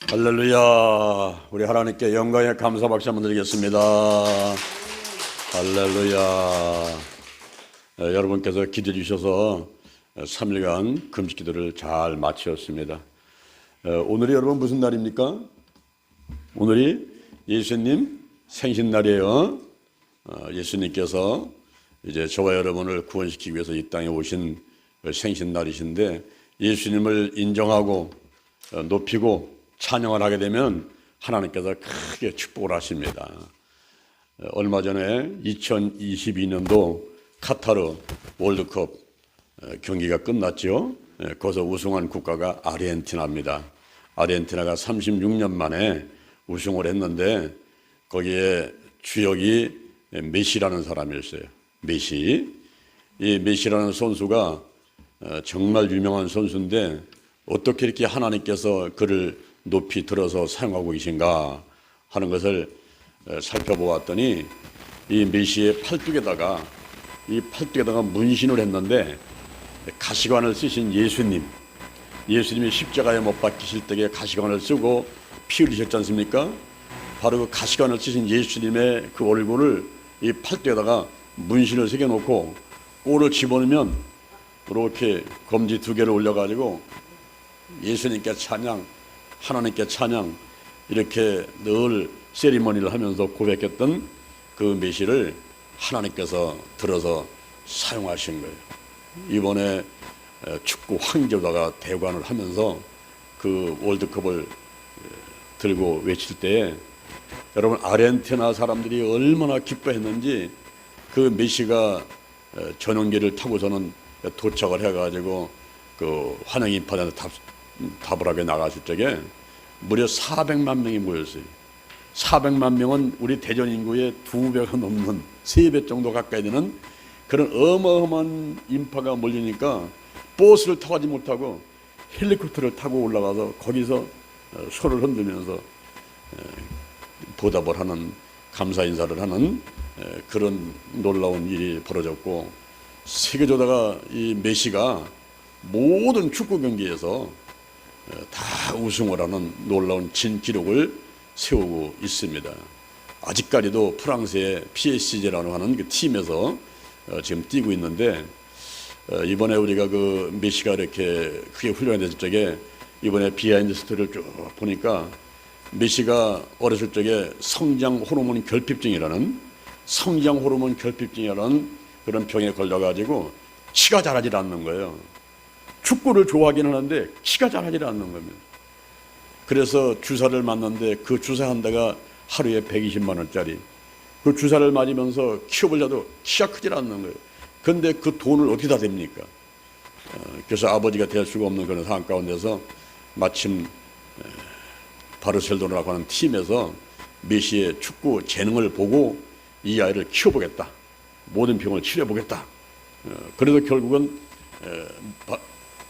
할렐루야. 우리 하나님께 영광의 감사 박수 한번 드리겠습니다. 할렐루야. 여러분께서 기도해 주셔서 3일간 금식 기도를 잘 마치었습니다. 오늘이 여러분 무슨 날입니까? 오늘이 예수님 생신날이에요. 예수님께서 이제 저와 여러분을 구원시키기 위해서 이 땅에 오신 생신날이신데, 예수님을 인정하고 높이고 찬양을 하게 되면 하나님께서 크게 축복을 하십니다. 얼마 전에 2022년도 카타르 월드컵 경기가 끝났죠. 거기서 우승한 국가가 아르헨티나입니다. 아르헨티나가 36년 만에 우승을 했는데, 거기에 주역이 메시라는 사람이었어요. 메시. 이 메시라는 선수가 정말 유명한 선수인데, 어떻게 이렇게 하나님께서 그를 높이 들어서 사용하고 계신가 하는 것을 살펴보았더니, 이 메시의 팔뚝에다가 문신을 했는데, 가시관을 쓰신 예수님이 십자가에 못 박히실 때에 가시관을 쓰고 피 흘리셨지 않습니까? 바로 그 가시관을 쓰신 예수님의 그 얼굴을 이 팔뚝에다가 문신을 새겨놓고 꼴을 집어넣으면 이렇게 검지 2개를 올려가지고 예수님께 찬양, 하나님께 찬양, 이렇게 늘 세리머니를 하면서 고백했던 그 메시를 하나님께서 들어서 사용하신 거예요. 이번에 축구 황제로다가 대관을 하면서 그 월드컵을 들고 외칠 때에 여러분, 아르헨티나 사람들이 얼마나 기뻐했는지, 그 메시가 전용기를 타고서는 도착을 해가지고 그 환영 인파한테 답을 하게 나갔을 적에 무려 400만 명이 모였어요. 400만 명은 우리 대전 인구의 2배가 넘는 3배 정도 가까이 되는 그런 어마어마한 인파가 몰리니까 버스를 타지 못하고 헬리콥터를 타고 올라가서 거기서 손을 흔들면서 보답을 하는, 감사 인사를 하는 그런 놀라운 일이 벌어졌고, 세계적으로다가 이 메시가 모든 축구 경기에서 다 우승을 하는 놀라운 진기록을 세우고 있습니다. 아직까지도 프랑스의 PSG라고 하는 그 팀에서 지금 뛰고 있는데, 이번에 우리가 그 메시가 이렇게 크게 훈련이 됐을 적에 이번에 비하인드 스토리를 쭉 보니까, 메시가 어렸을 적에 성장 호르몬 결핍증이라는 그런 병에 걸려가지고 키가 자라질 않는 거예요. 축구를 좋아하기는 하는데 키가 자라질 않는 겁니다. 그래서 주사를 맞는데 그 주사 한 대가 하루에 120만 원짜리. 그 주사를 맞으면서 키워보려도 키가 크질 않는 거예요. 그런데 그 돈을 어디다 댑니까? 그래서 아버지가 될 수가 없는 그런 상황 가운데서 마침 바르셀로나라고 하는 팀에서 메시의 축구 재능을 보고 이 아이를 키워보겠다, 모든 병을 치료해보겠다. 그래서 결국은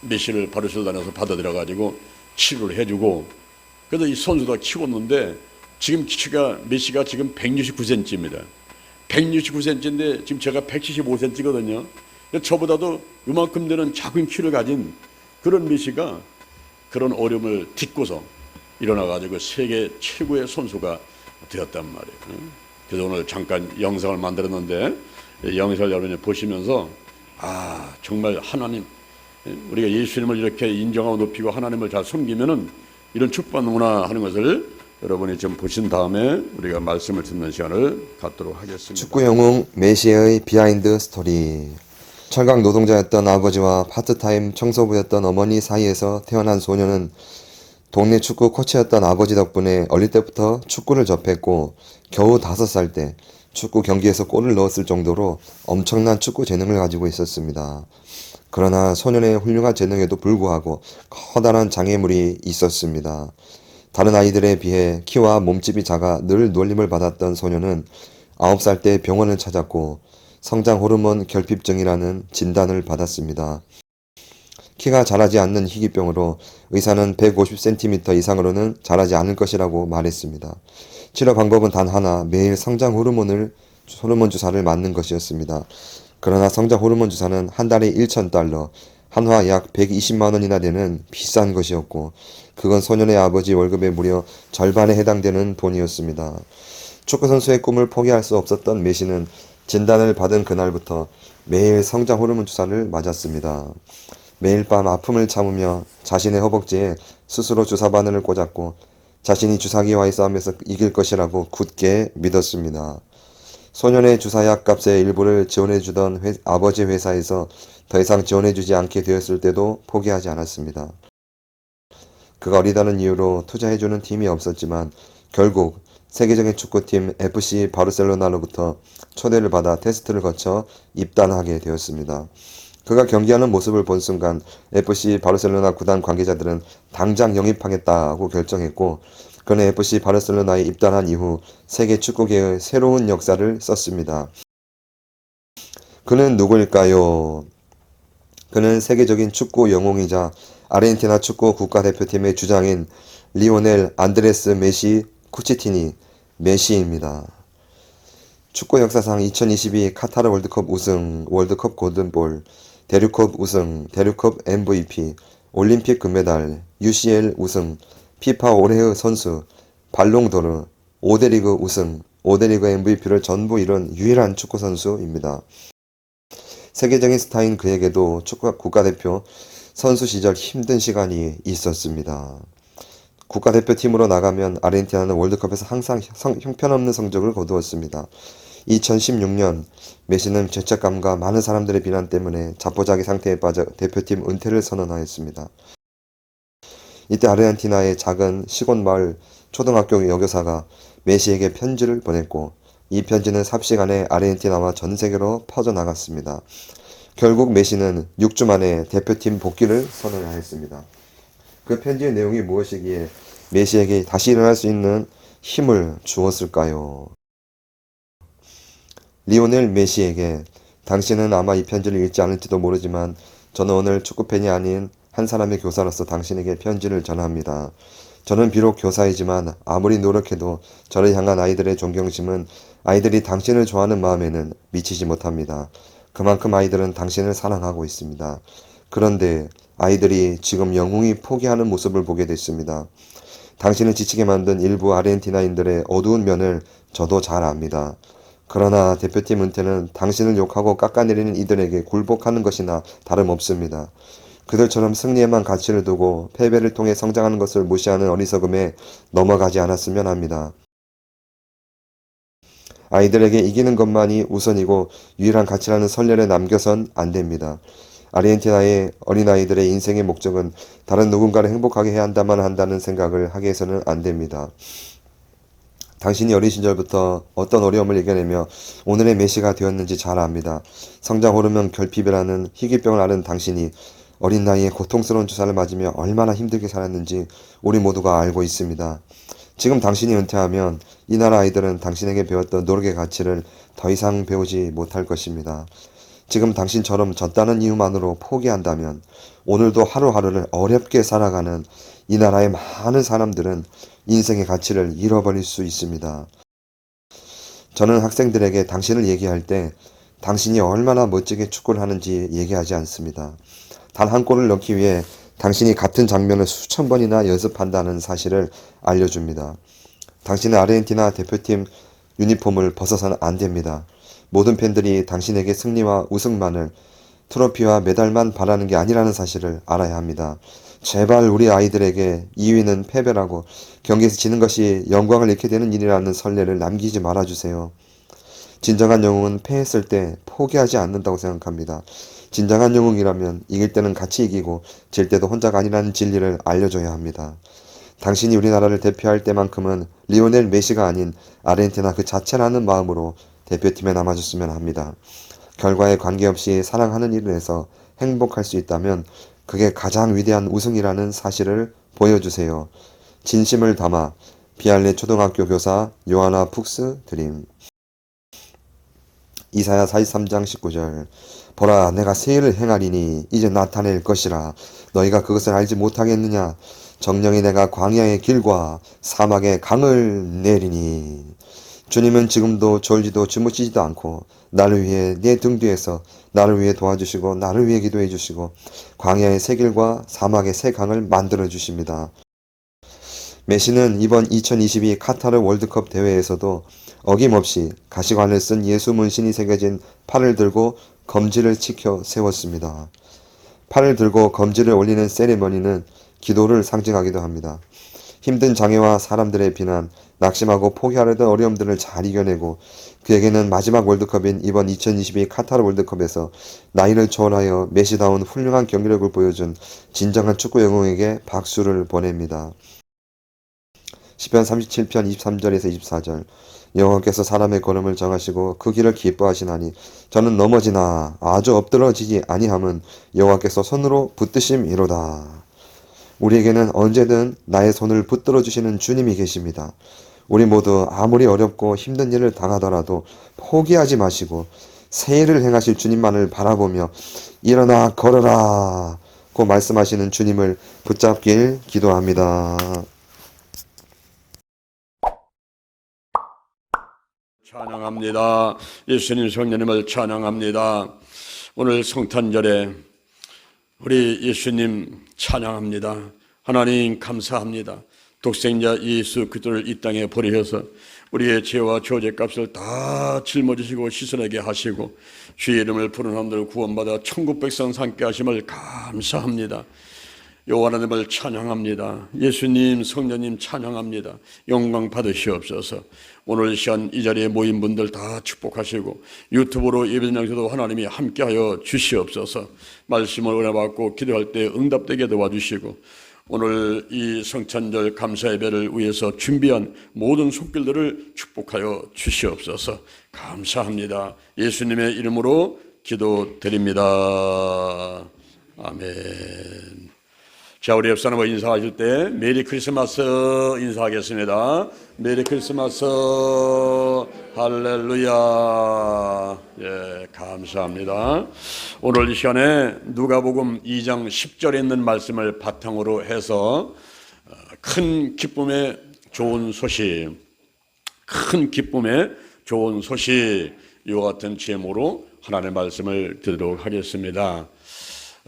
메시를 바르셀로나에서 받아들여가지고 치료를 해주고, 그래서 이 선수도 키웠는데, 지금 키가 메시가 지금 169cm입니다. 169cm인데 지금 제가 175cm거든요. 저보다도 이만큼 되는 작은 키를 가진 그런 메시가 그런 어려움을 딛고서 일어나가지고 세계 최고의 선수가 되었단 말이에요. 그래서 오늘 잠깐 영상을 만들었는데, 영상을 여러분이 보시면서 정말 하나님, 우리가 예수님을 이렇게 인정하고 높이고 하나님을 잘 섬기면은 이런 축복받는구나 하는 것을 여러분이 좀 보신 다음에 우리가 말씀을 듣는 시간을 갖도록 하겠습니다. 축구 영웅 메시의 비하인드 스토리. 철강 노동자였던 아버지와 파트타임 청소부였던 어머니 사이에서 태어난 소녀는 동네 축구 코치였던 아버지 덕분에 어릴 때부터 축구를 접했고, 겨우 5살 때 축구 경기에서 골을 넣었을 정도로 엄청난 축구 재능을 가지고 있었습니다. 그러나 소년의 훌륭한 재능에도 불구하고 커다란 장애물이 있었습니다. 다른 아이들에 비해 키와 몸집이 작아 늘 놀림을 받았던 소년은 9살 때 병원을 찾았고 성장 호르몬 결핍증이라는 진단을 받았습니다. 키가 자라지 않는 희귀병으로 의사는 150cm 이상으로는 자라지 않을 것이라고 말했습니다. 치료 방법은 단 하나, 매일 성장 호르몬 주사를 맞는 것이었습니다. 그러나 성장 호르몬 주사는 한 달에 $1,000, 한화 약 120만 원이나 되는 비싼 것이었고 그건 소년의 아버지 월급의 무려 절반에 해당되는 돈이었습니다. 축구선수의 꿈을 포기할 수 없었던 메시는 진단을 받은 그날부터 매일 성장 호르몬 주사를 맞았습니다. 매일 밤 아픔을 참으며 자신의 허벅지에 스스로 주사 바늘을 꽂았고 자신이 주사기와의 싸움에서 이길 것이라고 굳게 믿었습니다. 소년의 주사약 값의 일부를 지원해주던 아버지 회사에서 더 이상 지원해주지 않게 되었을 때도 포기하지 않았습니다. 그가 어리다는 이유로 투자해주는 팀이 없었지만 결국 세계적인 축구팀 FC 바르셀로나로부터 초대를 받아 테스트를 거쳐 입단하게 되었습니다. 그가 경기하는 모습을 본 순간 FC 바르셀로나 구단 관계자들은 당장 영입하겠다고 결정했고 그는 FC 바르셀로나에 입단한 이후 세계 축구계의 새로운 역사를 썼습니다. 그는 누구일까요? 그는 세계적인 축구 영웅이자 아르헨티나 축구 국가대표팀의 주장인 리오넬 안드레스 메시 쿠치티니 메시입니다. 축구 역사상 2022 카타르 월드컵 우승, 월드컵 골든볼, 대륙컵 우승, 대륙컵 MVP, 올림픽 금메달, UCL 우승, 피파 올해의 선수, 발롱도르, 5대 리그 우승, 5대 리그 MVP를 전부 이룬 유일한 축구 선수입니다. 세계적인 스타인 그에게도 축구 국가대표 선수 시절 힘든 시간이 있었습니다. 국가대표팀으로 나가면 아르헨티나는 월드컵에서 항상 형편없는 성적을 거두었습니다. 2016년 메시는 죄책감과 많은 사람들의 비난 때문에 자포자기 상태에 빠져 대표팀 은퇴를 선언하였습니다. 이때 아르헨티나의 작은 시골 마을 초등학교 여교사가 메시에게 편지를 보냈고 이 편지는 삽시간에 아르헨티나와 전 세계로 퍼져나갔습니다. 결국 메시는 6주 만에 대표팀 복귀를 선언하였습니다. 그 편지의 내용이 무엇이기에 메시에게 다시 일어날 수 있는 힘을 주었을까요? 리오넬 메시에게 당신은 아마 이 편지를 읽지 않을지도 모르지만 저는 오늘 축구팬이 아닌 한 사람의 교사로서 당신에게 편지를 전합니다. 저는 비록 교사이지만 아무리 노력해도 저를 향한 아이들의 존경심은 아이들이 당신을 좋아하는 마음에는 미치지 못합니다. 그만큼 아이들은 당신을 사랑하고 있습니다. 그런데 아이들이 지금 영웅이 포기하는 모습을 보게 됐습니다. 당신을 지치게 만든 일부 아르헨티나인들의 어두운 면을 저도 잘 압니다. 그러나 대표팀 은퇴는 당신을 욕하고 깎아내리는 이들에게 굴복하는 것이나 다름없습니다. 그들처럼 승리에만 가치를 두고 패배를 통해 성장하는 것을 무시하는 어리석음에 넘어가지 않았으면 합니다. 아이들에게 이기는 것만이 우선이고 유일한 가치라는 선례를 남겨선 안 됩니다. 아르헨티나의 어린아이들의 인생의 목적은 다른 누군가를 행복하게 해야 한다만 한다는 생각을 하게 해서는 안 됩니다. 당신이 어린 시절부터 어떤 어려움을 이겨내며 오늘의 메시가 되었는지 잘 압니다. 성장 호르몬 결핍이라는 희귀병을 앓은 당신이 어린 나이에 고통스러운 주사를 맞으며 얼마나 힘들게 살았는지 우리 모두가 알고 있습니다. 지금 당신이 은퇴하면 이 나라 아이들은 당신에게 배웠던 노력의 가치를 더 이상 배우지 못할 것입니다. 지금 당신처럼 졌다는 이유만으로 포기한다면 오늘도 하루하루를 어렵게 살아가는 이 나라의 많은 사람들은 인생의 가치를 잃어버릴 수 있습니다. 저는 학생들에게 당신을 얘기할 때 당신이 얼마나 멋지게 축구를 하는지 얘기하지 않습니다. 단 한 골을 넣기 위해 당신이 같은 장면을 수천 번이나 연습한다는 사실을 알려줍니다. 당신은 아르헨티나 대표팀 유니폼을 벗어서는 안 됩니다. 모든 팬들이 당신에게 승리와 우승만을, 트로피와 메달만 바라는 게 아니라는 사실을 알아야 합니다. 제발 우리 아이들에게 2위는 패배라고 경기에서 지는 것이 영광을 잃게 되는 일이라는 선례를 남기지 말아주세요. 진정한 영웅은 패했을 때 포기하지 않는다고 생각합니다. 진정한 영웅이라면 이길 때는 같이 이기고 질 때도 혼자가 아니라는 진리를 알려줘야 합니다. 당신이 우리나라를 대표할 때만큼은 리오넬 메시가 아닌 아르헨티나 그 자체라는 마음으로 대표팀에 남아줬으면 합니다. 결과에 관계없이 사랑하는 일을 해서 행복할 수 있다면 그게 가장 위대한 우승이라는 사실을 보여주세요. 진심을 담아 비알레 초등학교 교사 요하나 푹스 드림. 이사야 43장 19절. 보라, 내가 새 일을 행하리니 이제 나타낼 것이라. 너희가 그것을 알지 못하겠느냐? 정령이 내가 광야의 길과 사막의 강을 내리니. 주님은 지금도 졸지도 주무시지도 않고 나를 위해 내 등 뒤에서 나를 위해 도와주시고 나를 위해 기도해 주시고 광야의 새 길과 사막의 새 강을 만들어 주십니다. 메시는 이번 2022 카타르 월드컵 대회에서도 어김없이 가시관을 쓴 예수 문신이 새겨진 팔을 들고 검지를 치켜 세웠습니다. 팔을 들고 검지를 올리는 세리머니는 기도를 상징하기도 합니다. 힘든 장애와 사람들의 비난, 낙심하고 포기하려던 어려움들을 잘 이겨내고 그에게는 마지막 월드컵인 이번 2022 카타르 월드컵에서 나이를 초월하여 메시다운 훌륭한 경기력을 보여준 진정한 축구 영웅에게 박수를 보냅니다. 시편 37편 23절에서 24절 여호와께서 사람의 걸음을 정하시고 그 길을 기뻐하시나니 저는 넘어지나 아주 엎드러지지 아니함은 여호와께서 손으로 붙드심이로다. 우리에게는 언제든 나의 손을 붙들어 주시는 주님이 계십니다. 우리 모두 아무리 어렵고 힘든 일을 당하더라도 포기하지 마시고 새 일을 행하실 주님만을 바라보며 일어나 걸어라 고 말씀하시는 주님을 붙잡길 기도합니다. 찬양합니다. 예수님 성령님을 찬양합니다. 오늘 성탄절에 우리 예수님 찬양합니다. 하나님 감사합니다. 독생자 예수 그리스도를 이 땅에 보내셔서 우리의 죄와 저죄값을 다 짊어지시고 씻어내게 하시고 주의 이름을 부르는 사람들 구원받아 천국 백성 삼게 하심을 감사합니다. 여호와 하나님을 찬양합니다. 예수님 성령님 찬양합니다. 영광 받으시옵소서. 오늘 시간 이 자리에 모인 분들 다 축복하시고 유튜브로 예배드리는 양에서도 하나님이 함께하여 주시옵소서. 말씀을 은혜받고 기도할 때 응답되게 도와주시고 오늘 이 성탄절 감사 예배를 위해서 준비한 모든 손길들을 축복하여 주시옵소서. 감사합니다. 예수님의 이름으로 기도드립니다. 아멘. 자, 우리 옆 사람과 인사하실 때 메리 크리스마스 인사하겠습니다. 메리 크리스마스 할렐루야. 예, 감사합니다. 오늘 이 시간에 누가복음 2장 10절에 있는 말씀을 바탕으로 해서 큰 기쁨의 좋은 소식, 큰 기쁨의 좋은 소식 이와 같은 제목으로 하나님의 말씀을 드리도록 하겠습니다.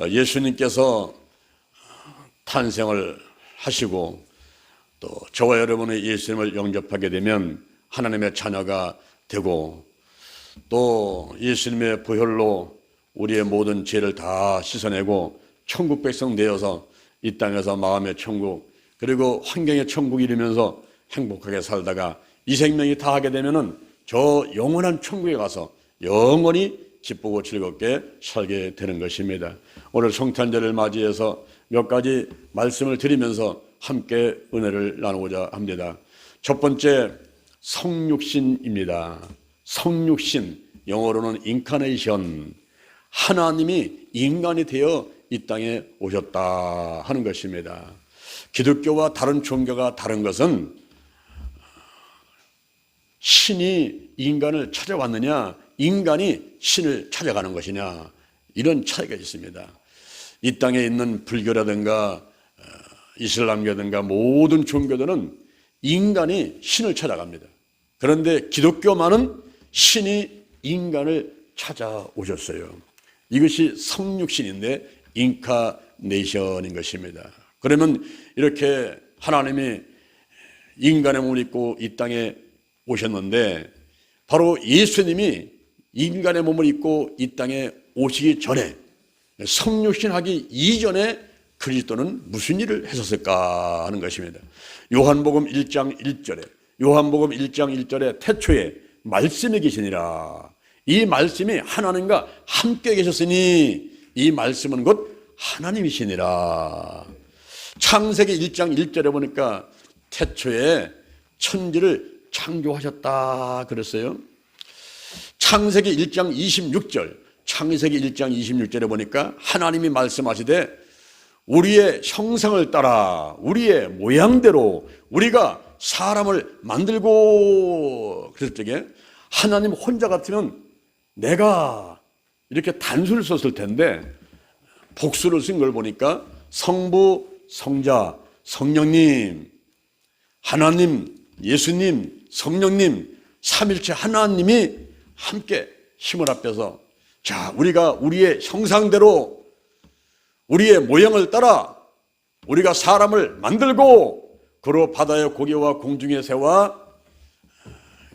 예수님께서 탄생을 하시고 또 저와 여러분의 예수님을 영접하게 되면 하나님의 자녀가 되고 또 예수님의 부혈로 우리의 모든 죄를 다 씻어내고 천국 백성 되어서 이 땅에서 마음의 천국 그리고 환경의 천국이 이루면서 행복하게 살다가 이 생명이 다하게 되면은 저 영원한 천국에 가서 영원히 기쁘고 즐겁게 살게 되는 것입니다. 오늘 성탄절을 맞이해서 몇 가지 말씀을 드리면서 함께 은혜를 나누고자 합니다. 첫 번째, 성육신입니다. 성육신, 영어로는 인카네이션. 하나님이 인간이 되어 이 땅에 오셨다 하는 것입니다. 기독교와 다른 종교가 다른 것은 신이 인간을 찾아왔느냐, 인간이 신을 찾아가는 것이냐, 이런 차이가 있습니다. 이 땅에 있는 불교라든가 이슬람교라든가 모든 종교들은 인간이 신을 찾아갑니다. 그런데 기독교만은 신이 인간을 찾아오셨어요. 이것이 성육신인데 인카네이션인 것입니다. 그러면 이렇게 하나님이 인간의 몸을 입고 이 땅에 오셨는데 바로 예수님이 인간의 몸을 입고 이 땅에 오시기 전에 성육신하기 이전에 그리스도는 무슨 일을 했었을까 하는 것입니다. 요한복음 1장 1절에 태초에 말씀이 계시니라. 이 말씀이 하나님과 함께 계셨으니 이 말씀은 곧 하나님이시니라. 창세기 1장 1절에 보니까 태초에 천지를 창조하셨다 그랬어요. 창세기 1장 26절에 보니까 하나님이 말씀하시되 우리의 형상을 따라 우리의 모양대로 우리가 사람을 만들고 그랬을 적에 하나님 혼자 같으면 내가 이렇게 단수를 썼을 텐데 복수를 쓴 걸 보니까 성부, 성자, 성령님, 하나님, 예수님, 성령님, 삼일체 하나님이 함께 힘을 합해서 자, 우리가 우리의 형상대로 우리의 모양을 따라 우리가 사람을 만들고 그로 바다의 고기와 공중의 새와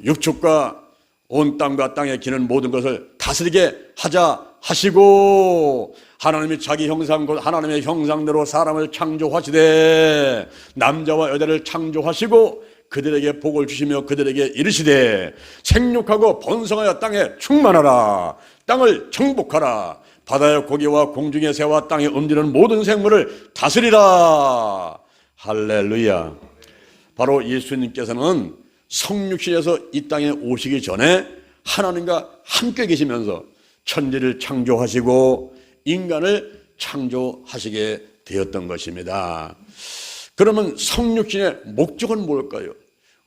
육축과 온 땅과 땅에 기는 모든 것을 다스리게 하자 하시고, 하나님이 자기 형상 곧 하나님의 형상대로 사람을 창조하시되 남자와 여자를 창조하시고 그들에게 복을 주시며 그들에게 이르시되 생육하고 번성하여 땅에 충만하라, 땅을 정복하라, 바다의 고기와 공중의 새와 땅에 움직이는 모든 생물을 다스리라. 할렐루야. 바로 예수님께서는 성육신에서 이 땅에 오시기 전에 하나님과 함께 계시면서 천지를 창조하시고 인간을 창조하시게 되었던 것입니다. 그러면 성육신의 목적은 뭘까요?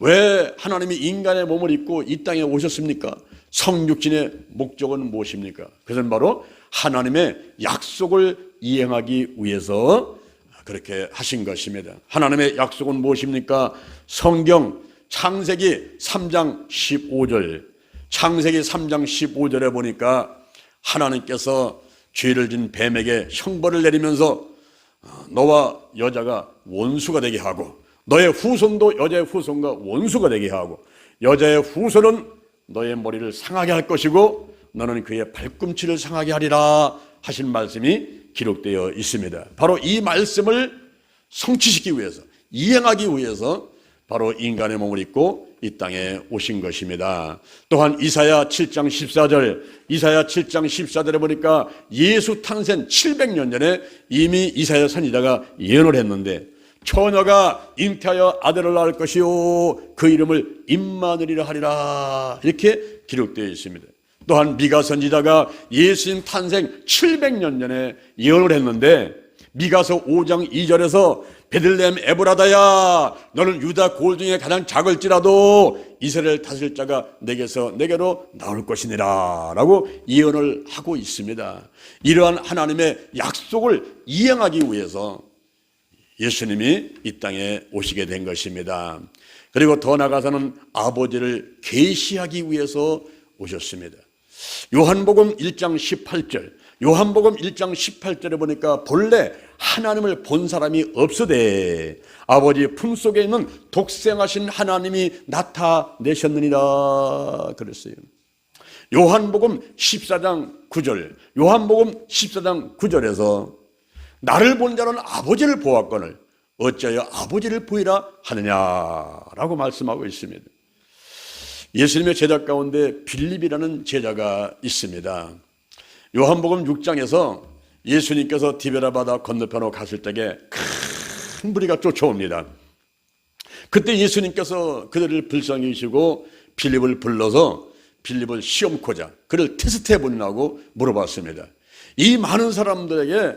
왜 하나님이 인간의 몸을 입고 이 땅에 오셨습니까? 성육신의 목적은 무엇입니까? 그것은 바로 하나님의 약속을 이행하기 위해서 그렇게 하신 것입니다. 하나님의 약속은 무엇입니까? 성경 창세기 3장 15절, 창세기 3장 15절에 보니까 하나님께서 죄를 진 뱀에게 형벌을 내리면서 너와 여자가 원수가 되게 하고 너의 후손도 여자의 후손과 원수가 되게 하고 여자의 후손은 너의 머리를 상하게 할 것이고 너는 그의 발꿈치를 상하게 하리라 하신 말씀이 기록되어 있습니다. 바로 이 말씀을 성취시키기 위해서, 이행하기 위해서 바로 인간의 몸을 입고 이 땅에 오신 것입니다. 또한 이사야 7장 14절, 이사야 7장 14절에 보니까 예수 탄생 700년 전에 이미 이사야 선지자가 예언을 했는데 처녀가 잉태하여 아들을 낳을 것이요 그 이름을 임마누엘이라 하리라, 이렇게 기록되어 있습니다. 또한 미가 선지자가 예수님 탄생 700년 전에 예언을 했는데 미가서 5장 2절에서 베들레헴 에브라다야 너는 유다 골 중에 가장 작을지라도 이스라엘 다스릴 자가 내게로 나올 것이니라 라고 예언을 하고 있습니다. 이러한 하나님의 약속을 이행하기 위해서 예수님이 이 땅에 오시게 된 것입니다. 그리고 더 나아가서는 아버지를 계시하기 위해서 오셨습니다. 요한복음 1장 18절, 요한복음 1장 18절에 보니까 본래 하나님을 본 사람이 없으되 아버지 품속에 있는 독생하신 하나님이 나타내셨느니라 그랬어요. 요한복음 14장 9절, 요한복음 14장 9절에서 나를 본 자는 아버지를 보았거늘 어찌하여 아버지를 보이라 하느냐라고 말씀하고 있습니다. 예수님의 제자 가운데 빌립이라는 제자가 있습니다. 요한복음 6장에서 예수님께서 디베라 바다 건너편으로 갔을 때에 큰 무리가 쫓아옵니다. 그때 예수님께서 그들을 불쌍히 여기시고 빌립을 불러서 빌립을 시험코자 그를 테스트해 보려고 물어봤습니다. 이 많은 사람들에게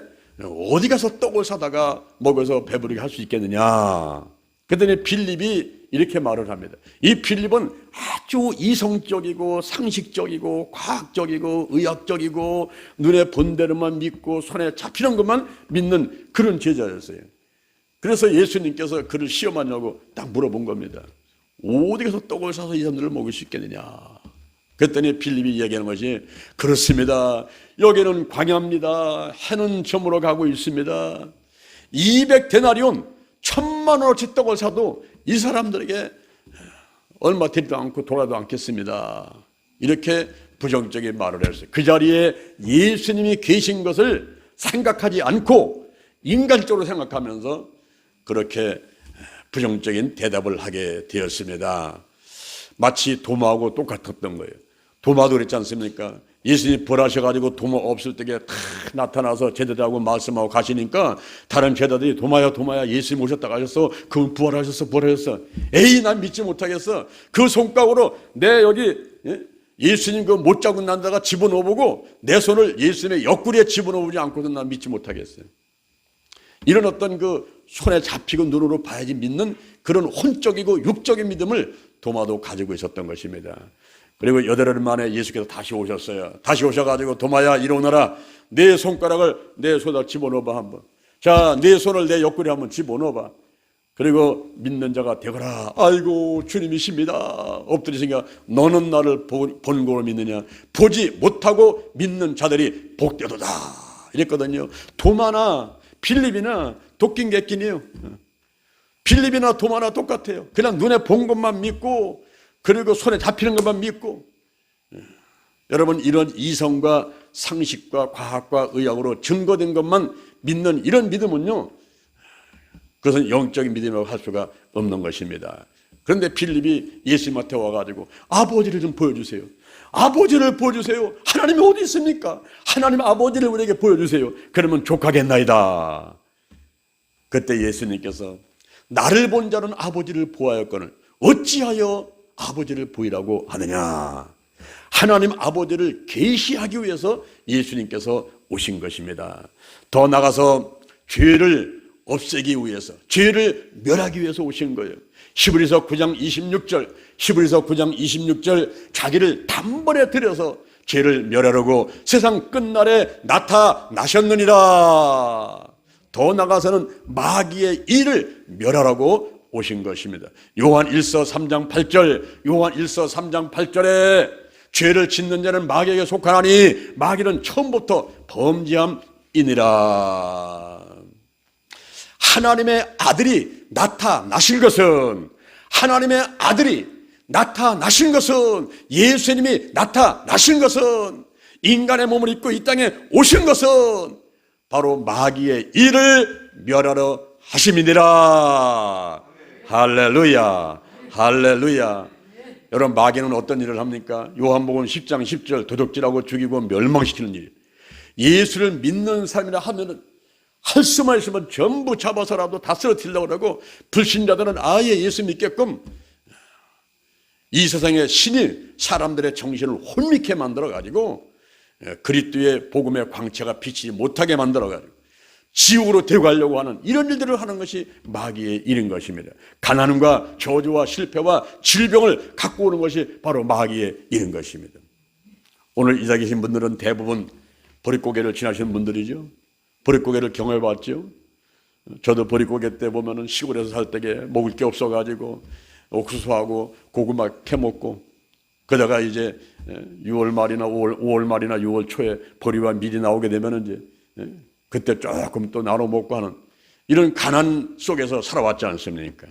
어디 가서 떡을 사다가 먹어서 배부르게 할 수 있겠느냐. 그랬더니 빌립이 이렇게 말을 합니다. 이 빌립은 아주 이성적이고 상식적이고 과학적이고 의학적이고 눈에 본 대로만 믿고 손에 잡히는 것만 믿는 그런 제자였어요. 그래서 예수님께서 그를 시험하냐고 딱 물어본 겁니다. 어디 가서 떡을 사서 이 사람들을 먹을 수 있겠느냐. 그랬더니 빌립이 얘기하는 것이 그렇습니다. 여기는 광야입니다. 해는 저물어 가고 있습니다. 200데나리온 1000만원어치 떡을 사도 이 사람들에게 얼마 되지도 않고 돌아도 않겠습니다. 이렇게 부정적인 말을 했어요. 그 자리에 예수님이 계신 것을 생각하지 않고 인간적으로 생각하면서 그렇게 부정적인 대답을 하게 되었습니다. 마치 도마하고 똑같았던 거예요. 도마도 그랬지 않습니까? 예수님이 벌하셔가지고 도마 없을 때에 다 나타나서 제자들하고 말씀하고 가시니까 다른 제자들이 도마야 예수님 오셨다고 하셨어. 그분 부활하셨어. 에이 난 믿지 못하겠어. 그 손가락으로 내 여기 예수님 그 못 잡고 난 데다가 집어넣어보고 내 손을 예수님의 옆구리에 집어넣어보지 않고는 난 믿지 못하겠어요. 이런 어떤 그 손에 잡히고 눈으로 봐야지 믿는 그런 혼적이고 육적인 믿음을 도마도 가지고 있었던 것입니다. 그리고 8일 만에 예수께서 다시 오셨어요. 다시 오셔가지고 도마야 이리 오너라. 내 손가락을 내 손에 집어넣어봐 한번. 자, 내 손을 내 옆구리에 한번 집어넣어봐. 그리고 믿는 자가 되거라. 아이고 주님이십니다. 엎드리시니까 너는 나를 본 거로 믿느냐. 보지 못하고 믿는 자들이 복되도다 이랬거든요. 도마나 빌립이나 도끼인 객긴이에요. 빌립이나 도마나 똑같아요. 그냥 눈에 본 것만 믿고 그리고 손에 잡히는 것만 믿고. 여러분 이런 이성과 상식과 과학과 의학으로 증거된 것만 믿는 이런 믿음은요, 그것은 영적인 믿음이라고 할 수가 없는 것입니다. 그런데 빌립이 예수님한테 와가지고 아버지를 좀 보여주세요. 아버지를 보여주세요. 하나님이 어디 있습니까? 하나님 아버지를 우리에게 보여주세요. 그러면 족하겠나이다. 그때 예수님께서 나를 본 자는 아버지를 보아였거늘 어찌하여 아버지를 보이라고 하느냐. 하나님 아버지를 계시하기 위해서 예수님께서 오신 것입니다. 더 나아가서 죄를 없애기 위해서, 죄를 멸하기 위해서 오신 거예요. 히브리서 9장 26절 자기를 단번에 들여서 죄를 멸하려고 세상 끝날에 나타나셨느니라. 더 나아가서는 마귀의 일을 멸하라고 오신 것입니다. 요한 1서 3장 8절에 죄를 짓는 자는 마귀에게 속하나니 마귀는 처음부터 범죄함이니라. 하나님의 아들이 나타나신 것은, 예수님이 나타나신 것은, 인간의 몸을 입고 이 땅에 오신 것은 바로 마귀의 일을 멸하러 하심이니라. 할렐루야, 할렐루야. 여러분 마귀는 어떤 일을 합니까? 요한복음 10장 10절 도둑질하고 죽이고 멸망시키는 일. 예수를 믿는 사람이라 하면은 할 수만 있으면 전부 잡아서라도 다 쓰러뜨리려고 그러고, 불신자들은 아예 예수 믿게끔 이 세상의 신이 사람들의 정신을 혼미케 만들어가지고 그리스도의 복음의 광채가 비치지 못하게 만들어가지고 지옥으로 데려가려고 하는 이런 일들을 하는 것이 마귀의 일인 것입니다. 가난과 저주와 실패와 질병을 갖고 오는 것이 바로 마귀의 일인 것입니다. 오늘 이 자리에 계신 분들은 대부분 보릿고개를 지나시는 분들이죠. 보릿고개를 경험해봤죠. 저도 보릿고개 때 보면은 시골에서 살 때에 먹을 게 없어가지고 옥수수하고 고구마 캐먹고, 그러다가 이제 6월 말이나 5월 말이나 6월 초에 보리와 밀이 나오게 되면은 이제 그때 조금 또 나눠 먹고 하는 이런 가난 속에서 살아왔지 않습니까?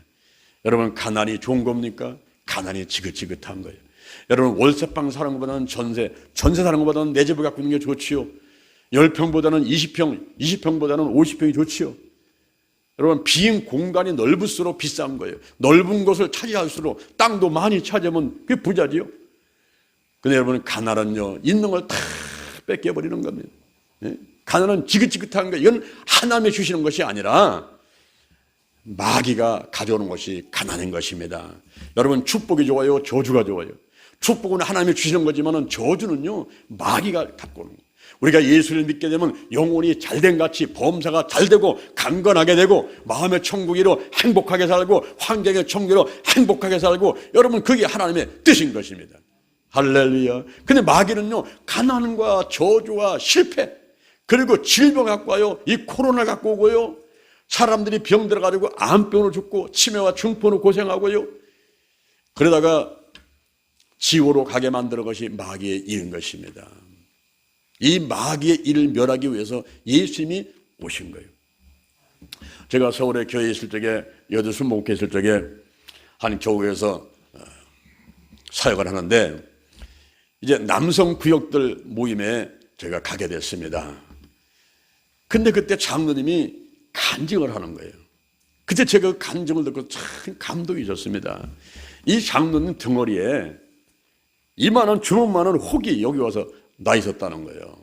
여러분 가난이 좋은 겁니까? 가난이 지긋지긋한 거예요. 여러분 월세방 사는 것보다는 전세 사는 것보다는 내 집을 갖고 있는 게 좋지요. 10평보다는 20평보다는 50평이 좋지요. 여러분 빈 공간이 넓을수록 비싼 거예요. 넓은 곳을 차지할수록 땅도 많이 차지하면 그게 부자지요. 근데 여러분 가난은요, 있는 걸 다 뺏겨버리는 겁니다. 가난은 지긋지긋한 거예요. 이건 하나님이 주시는 것이 아니라 마귀가 가져오는 것이 가난인 것입니다. 여러분 축복이 좋아요, 저주가 좋아요? 축복은 하나님이 주시는 거지만 저주는요 마귀가 갖고 오는 거예요. 우리가 예수를 믿게 되면 영혼이 잘된 같이 범사가 잘되고 강건하게 되고 마음의 천국이로 행복하게 살고 환경의 천국이로 행복하게 살고, 여러분 그게 하나님의 뜻인 것입니다. 할렐루야. 근데 마귀는요 가난과 저주와 실패 그리고 질병 갖고 와요. 이 코로나 갖고 오고요. 사람들이 병 들어가지고 암병으로 죽고 치매와 중풍으로 고생하고요. 그러다가 지옥으로 가게 만드는 것이 마귀의 일인 것입니다. 이 마귀의 일을 멸하기 위해서 예수님이 오신 거예요. 제가 서울에 교회에 있을 적에, 여덟 목회 있을 적에 한 교회에서 사역을 하는데 이제 남성 구역들 모임에 제가 가게 됐습니다. 근데 그때 장로님이 간증을 하는 거예요. 그때 제가 그 간증을 듣고 참 감동이 졌습니다. 이 장로님 등허리에 이만한 주먹만한 혹이 여기 와서 나 있었다는 거예요.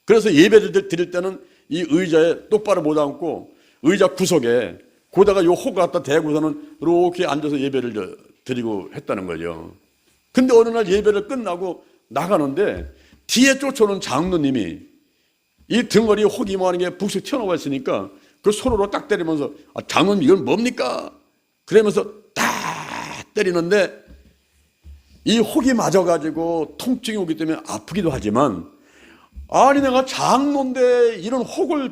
그래서 예배를 드릴 때는 이 의자에 똑바로 못 앉고 의자 구석에 거다가 요 혹 갖다 대고서는 이렇게 앉아서 예배를 드리고 했다는 거죠. 근데 어느 날 예배를 끝나고 나가는데 뒤에 쫓아오는 장로님이 이 등허리에 혹이 이만한 게 북씩 튀어나와 있으니까 그 손으로 딱 때리면서 장로님 이건 뭡니까? 그러면서 딱 때리는데 이 혹이 맞아가지고 통증이 오기 때문에 아프기도 하지만, 아니 내가 장로인데 이런 혹을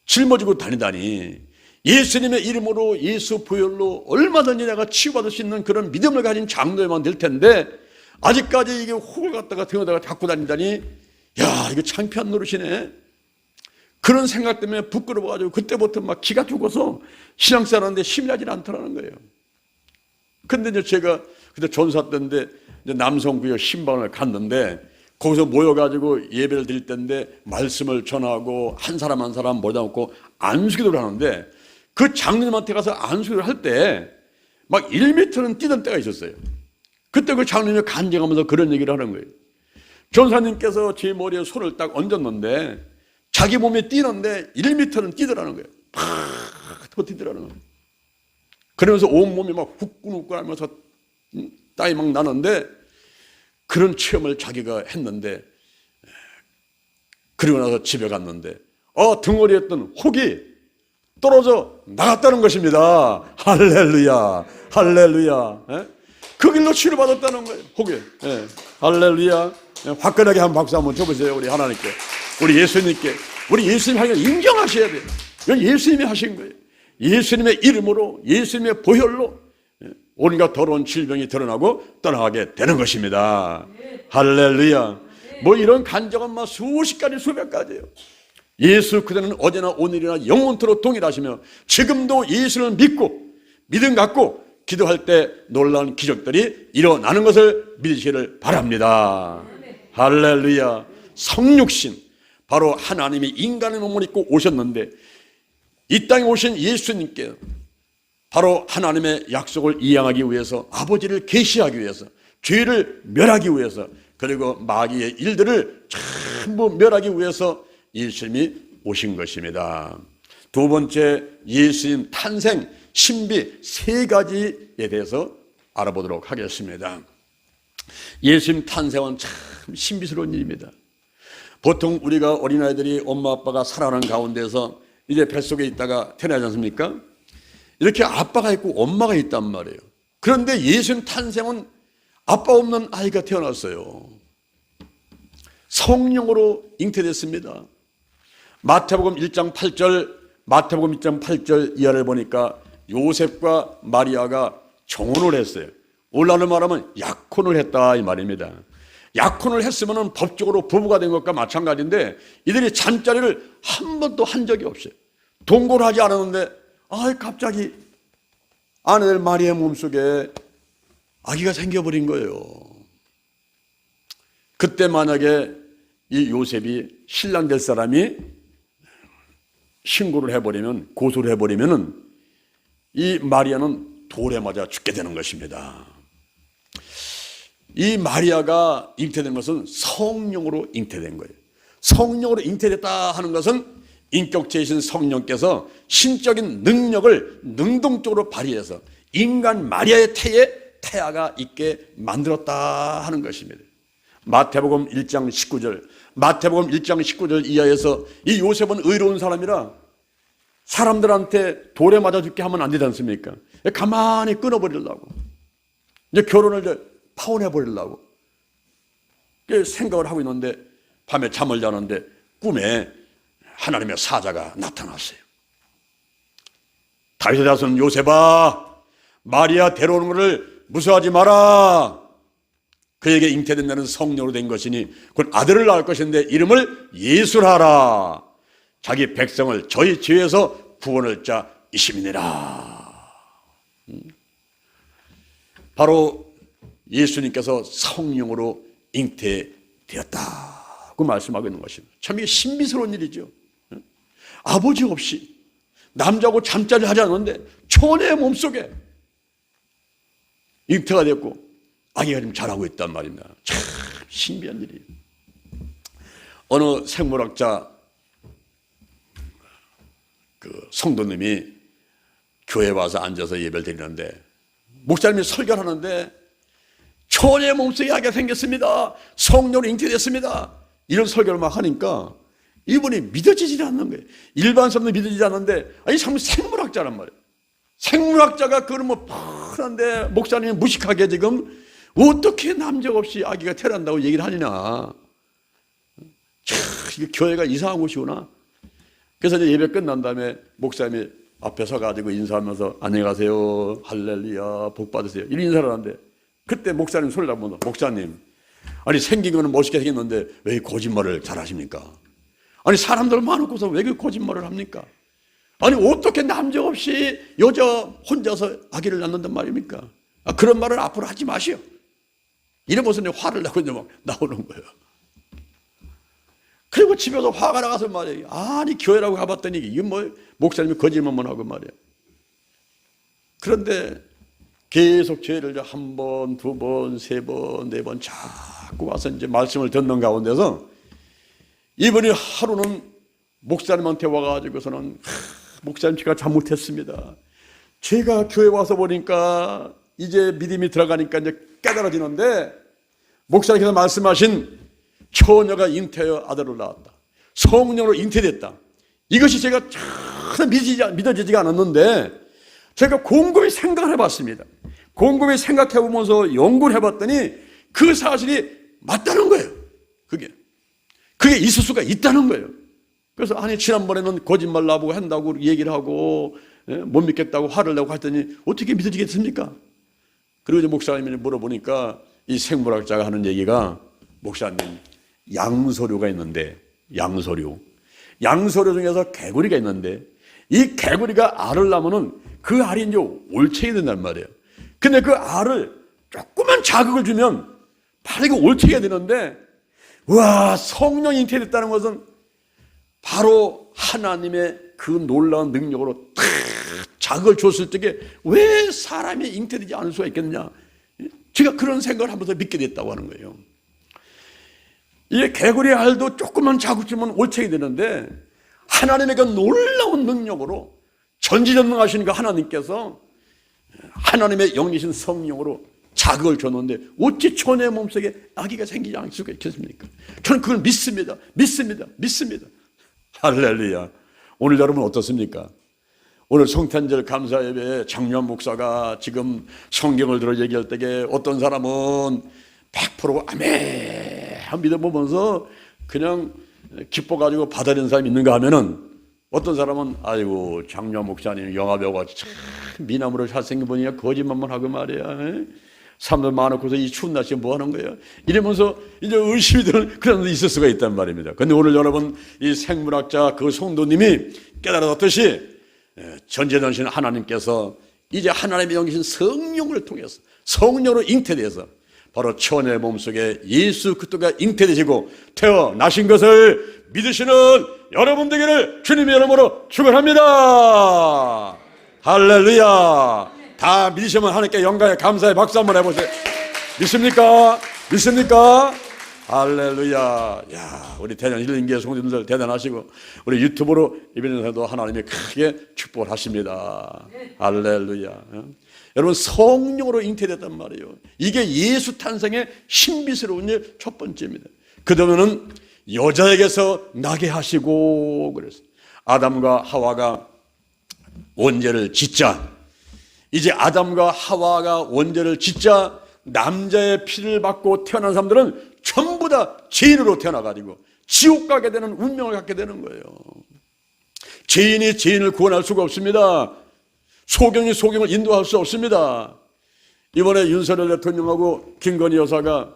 짊어지고 다니다니, 예수님의 이름으로 예수 보혈로 얼마든지 내가 치유받을 수 있는 그런 믿음을 가진 장로에만 될 텐데 아직까지 이게 혹을 갖다가 등에다가 갖고 다니다니 야 이거 창피한 노릇이네. 그런 생각 때문에 부끄러워가지고 그때부터 막 기가 죽어서 신앙생활하는데 힘이 나질 않더라는 거예요. 근데 이제 제가 그때 전사 때인데 남성구역 신방을 갔는데 거기서 모여가지고 예배를 드릴 때인데 말씀을 전하고 한 사람 한 사람 모여다 놓고 안수기도를 하는데 그 장로님한테 가서 안수기도를 할 때 막 1m는 뛰던 때가 있었어요. 그때 그 장로님이 간증하면서 그런 얘기를 하는 거예요. 전사님께서 제 머리에 손을 딱 얹었는데 자기 몸에 뛰는데 1m는 뛰더라는 거예요. 팍 뛰더라는 거예요. 그러면서 온몸이 막 후끈후끈 하면서 땀이 막 나는데 그런 체험을 자기가 했는데 그리고 나서 집에 갔는데 등허리에 있던 혹이 떨어져 나갔다는 것입니다. 할렐루야 할렐루야. 그 길로 치료받았다는 거예요. 혹이. 할렐루야. 화끈하게 한 박수 한번 쳐보세요. 우리 하나님께, 우리 예수님께. 우리 예수님 하는 걸 인정하셔야 돼요. 이건 예수님이 하신 거예요. 예수님의 이름으로 예수님의 보혈로 온갖 더러운 질병이 드러나고 떠나가게 되는 것입니다. 할렐루야. 뭐 이런 간증은 막 수십 가지 수백 가지예요. 예수 그대는 어제나 오늘이나 영원토록 동일하시며 지금도 예수를 믿고 믿음 갖고 기도할 때 놀라운 기적들이 일어나는 것을 믿으시기를 바랍니다. 할렐루야. 성육신, 바로 하나님이 인간의 몸을 입고 오셨는데 이 땅에 오신 예수님께 바로 하나님의 약속을 이행하기 위해서, 아버지를 계시하기 위해서, 죄를 멸하기 위해서, 그리고 마귀의 일들을 전부 멸하기 위해서 예수님이 오신 것입니다. 두 번째, 예수님 탄생 신비 세 가지에 대해서 알아보도록 하겠습니다. 예수님 탄생은 참 신비스러운 일입니다. 보통 우리가 어린아이들이 엄마 아빠가 살아가는 가운데서 이제 뱃속에 있다가 태어나지 않습니까? 이렇게 아빠가 있고 엄마가 있단 말이에요. 그런데 예수님 탄생은 아빠 없는 아이가 태어났어요. 성령으로 잉태됐습니다. 마태복음 1장 8절 이하를 보니까 요셉과 마리아가 정혼을 했어요. 오늘날로 말하면 약혼을 했다 이 말입니다. 약혼을 했으면 법적으로 부부가 된 것과 마찬가지인데 이들이 잠자리를 한 번도 한 적이 없어요. 동거를 하지 않았는데 갑자기 아내들 마리아의 몸속에 아기가 생겨버린 거예요. 그때 만약에 이 요셉이 신랑 될 사람이 신고를 해버리면, 고소를 해버리면 이 마리아는 돌에 맞아 죽게 되는 것입니다. 이 마리아가 잉태된 것은 성령으로 잉태된 거예요. 성령으로 잉태됐다 하는 것은 인격체이신 성령께서 신적인 능력을 능동적으로 발휘해서 인간 마리아의 태에 태아가 있게 만들었다 하는 것입니다. 마태복음 1장 19절 이하에서 이 요셉은 의로운 사람이라 사람들한테 돌에 맞아 죽게 하면 안 되지 않습니까? 가만히 끊어버리려고, 이제 결혼을 이제 파혼해버리려고 생각을 하고 있는데 밤에 잠을 자는데 꿈에 하나님의 사자가 나타났어요. 다윗의 자손 요셉아, 마리아 데려오는 것을 무서워하지 마라. 그에게 잉태된다는 성령으로 된 것이니 곧 아들을 낳을 것인데 이름을 예수라. 자기 백성을 저희 죄에서 구원할 자이심이니라. 바로 예수님께서 성령으로 잉태되었다고 말씀하고 있는 것입니다. 참 이게 신비스러운 일이죠. 아버지 없이 남자하고 잠자리를 하지 않았는데 처녀의 몸속에 잉태가 됐고 아기가 지금 자라고 있단 말입니다. 참 신비한 일이에요. 어느 생물학자 성도님이 교회에 와서 앉아서 예배를 드리는데 목사님이 설교를 하는데 처녀의 몸속에 아기가 생겼습니다. 성령으로 잉태됐습니다. 이런 설교를 막 하니까 이분이 믿어지지 않는 거예요. 일반 사람도 믿어지지 않는데 참 생물학자란 말이에요. 생물학자가 그걸 뻔한데 목사님이 무식하게 지금 어떻게 남자 없이 아기가 태어난다고 얘기를 하느냐. 이게 교회가 이상한 곳이구나. 그래서 이제 예배 끝난 다음에 목사님이 앞에 서가지고 인사하면서 안녕하세요, 할렐루야, 복 받으세요, 이런 인사를 하는데, 그때 목사님 소리를 한번, 목사님, 아니 생긴 거는 멋있게 생겼는데 왜 거짓말을 잘하십니까? 아니 사람들 많고서 왜 그 거짓말을 합니까? 아니 어떻게 남자 없이 여자 혼자서 아기를 낳는단 말입니까? 그런 말을 앞으로 하지 마시오. 이러면서 화를 내고 이제 막 나오는 거예요. 그리고 집에서 화가 나가서 말이에요. 아니 교회라고 가봤더니 이게 뭐 목사님이 거짓말만 하고 말이에요. 그런데 계속 죄를 한 번, 두 번, 세 번, 네 번 자꾸 와서 이제 말씀을 듣는 가운데서 이번에 하루는 목사님한테 와가지고서는 목사님 제가 잘못했습니다. 제가 교회 와서 보니까 이제 믿음이 들어가니까 이제 깨달아지는데 목사님께서 말씀하신 처녀가 잉태하여 아들을 낳았다. 성령으로 잉태됐다. 이것이 제가 참 믿어지지가 않았는데 제가 곰곰이 생각을 해봤습니다. 곰곰이 생각해보면서 연구를 해봤더니 그 사실이 맞다는 거예요. 그게 있을 수가 있다는 거예요. 그래서 아니 지난번에는 거짓말 나보고 한다고 얘기를 하고 못 믿겠다고 화를 내고 했더니 어떻게 믿어지겠습니까? 그리고 이제 목사님이 물어보니까 이 생물학자가 하는 얘기가 목사님 양서류가 있는데 양서류 중에서 개구리가 있는데 이 개구리가 알을 낳으면은 그 알이 이제 올챙이 된단 말이에요. 근데 그 알을 조그만 자극을 주면 바로 이거 올챙이가 되는데 와 성령 잉태됐다는 것은 바로 하나님의 그 놀라운 능력으로 탁 자극을 줬을 적에 왜 사람이 잉태되지 않을 수가 있겠느냐. 제가 그런 생각을 하면서 믿게 됐다고 하는 거예요. 이 개구리 알도 조그만 자극 주면 올챙이 되는데 하나님의 그 놀라운 능력으로 전지전능하신 그 하나님께서 하나님의 영이신 성령으로 자극을 줬는데 어찌 처녀의 몸속에 아기가 생기지 않을 수가 있겠습니까? 저는 그걸 믿습니다. 할렐루야. 오늘 여러분 어떻습니까? 오늘 성탄절 감사 예배에 장유한 목사가 지금 성경을 들어 얘기할 때에 어떤 사람은 100% 아멘 믿어보면서 그냥 기뻐가지고 받아들이는 사람이 있는가 하면은 어떤 사람은 아이고 장유한 목사님 영화배우가 참 미남으로 잘생긴 분이야 거짓말만 하고 말이야. 사람들 많고서 이 추운 날씨에 뭐 하는 거야? 이러면서 이제 의심이 드는 그런 데 있을 수가 있단 말입니다. 근데 오늘 여러분 이 생물학자 그 성도님이 깨달았듯이 전지전능하신 하나님께서 이제 하나님의 영이신 성령을 통해서 성령으로 잉태돼서 바로 처녀의 몸속에 예수 그리스도가 잉태되시고 태어나신 것을 믿으시는 여러분 되기를 주님의 이름으로 축원합니다. 할렐루야. 다 믿으시면 하나님께 영광에 감사의 박수 한번 해보세요. 믿습니까? 할렐루야. 야, 우리 대전 힐링교회 성도님들 대단하시고 우리 유튜브로 이번에도 하나님이 크게 축복을 하십니다. 할렐루야. 여러분 성령으로 잉태됐단 말이에요. 이게 예수 탄생의 신비스러운 일 첫 번째입니다. 그다음에는 여자에게서 나게 하시고 그래서 아담과 하와가 원죄를 짓자 이제 아담과 하와가 원죄를 짓자 남자의 피를 받고 태어난 사람들은 전부 다 죄인으로 태어나가지고 지옥 가게 되는 운명을 갖게 되는 거예요. 죄인이 죄인을 구원할 수가 없습니다. 소경이 소경을 인도할 수 없습니다. 이번에 윤석열 대통령하고 김건희 여사가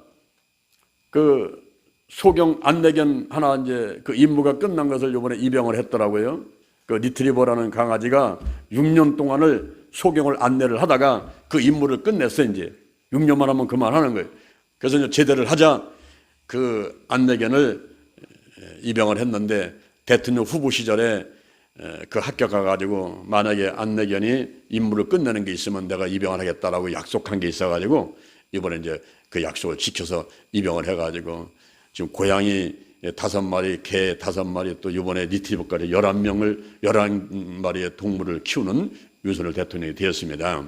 그 소경 안내견 하나 이제 그 임무가 끝난 것을 이번에 입양을 했더라고요. 그 리트리버라는 강아지가 6년 동안을 소경을 안내를 하다가 그 임무를 끝냈어. 이제 6년만 하면 그만하는 거예요. 그래서 이제 제대를 하자 그 안내견을 입양을 했는데 대통령 후보 시절에 그 학교 가가지고 만약에 안내견이 임무를 끝내는 게 있으면 내가 입양을 하겠다라고 약속한 게 있어가지고 이번에 이제 그 약속을 지켜서 입양을 해가지고 지금 고양이 5마리, 개 5마리 또 이번에 리트리버까지 11마리의 동물을 키우는 윤석열 대통령이 되었습니다.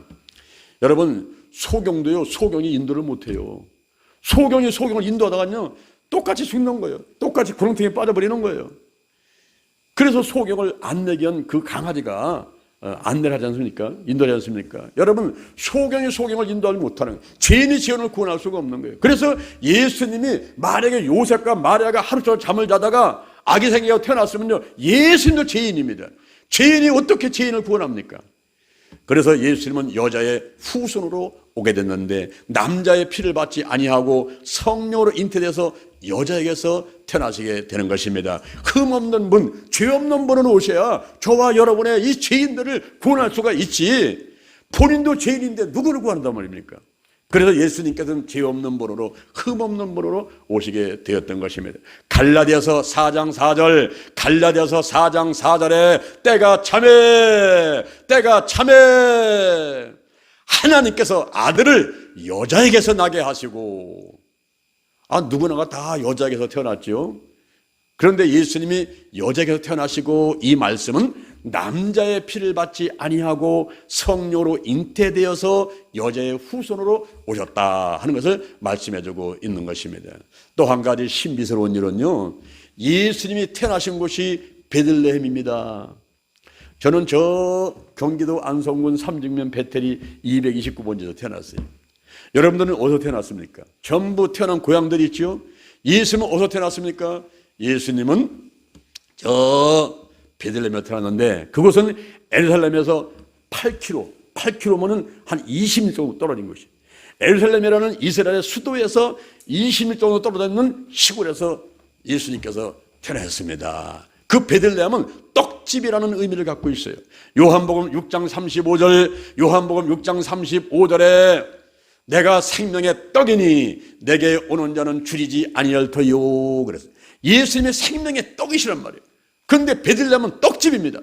여러분 소경도요 소경이 인도를 못해요. 소경이 소경을 인도하다가요 똑같이 죽는 거예요. 똑같이 구렁텅이에 빠져버리는 거예요. 그래서 소경을 안내견 그 강아지가 안내를 하지 않습니까? 인도하지 않습니까? 여러분 소경이 소경을 인도하지 못하는 거예요. 죄인이 죄인을 구원할 수가 없는 거예요. 그래서 예수님이 만약에 요셉과 마리아가 하루 종일 잠을 자다가 아기 생기가 태어났으면요 예수님도 죄인입니다. 죄인이 어떻게 죄인을 구원합니까? 그래서 예수님은 여자의 후손으로 오게 됐는데 남자의 피를 받지 아니하고 성령으로 잉태돼서 여자에게서 태어나시게 되는 것입니다. 흠없는 분, 죄 없는 분은 오셔야 저와 여러분의 이 죄인들을 구원할 수가 있지, 본인도 죄인인데 누구를 구한단 말입니까? 그래서 예수님께서는 죄 없는 분으로, 흠없는 분으로 오시게 되었던 것입니다. 갈라디아서 4장 4절, 갈라디아서 4장 4절에 때가 참에 하나님께서 아들을 여자에게서 나게 하시고, 누구나가 다 여자에게서 태어났죠. 그런데 예수님이 여자에게서 태어나시고 이 말씀은 남자의 피를 받지 아니하고 성령으로 잉태되어서 여자의 후손으로 오셨다 하는 것을 말씀해주고 있는 것입니다. 또 한 가지 신비스러운 일은요, 예수님이 태어나신 곳이 베들레헴입니다. 저는 저 경기도 안성군 삼직면 베텔이 229번지에서 태어났어요. 여러분들은 어디서 태어났습니까? 전부 태어난 고향들이 있죠. 예수님은 어디서 태어났습니까? 예수님은 저 베들레헴에 태어났는데 그곳은 예루살렘에서 8km면은 한 20일 정도 떨어진 곳이에요. 예루살렘이라는 이스라엘의 수도에서 20일 정도 떨어져 있는 시골에서 예수님께서 태어나셨습니다. 그 베들레헴은 떡집이라는 의미를 갖고 있어요. 요한복음 6장 35절, 요한복음 6장 35절에 내가 생명의 떡이니 내게 오는 자는 줄이지 아니할 터요. 그래서 예수님의 생명의 떡이시란 말이에요. 그런데 베들레헴은 떡집입니다.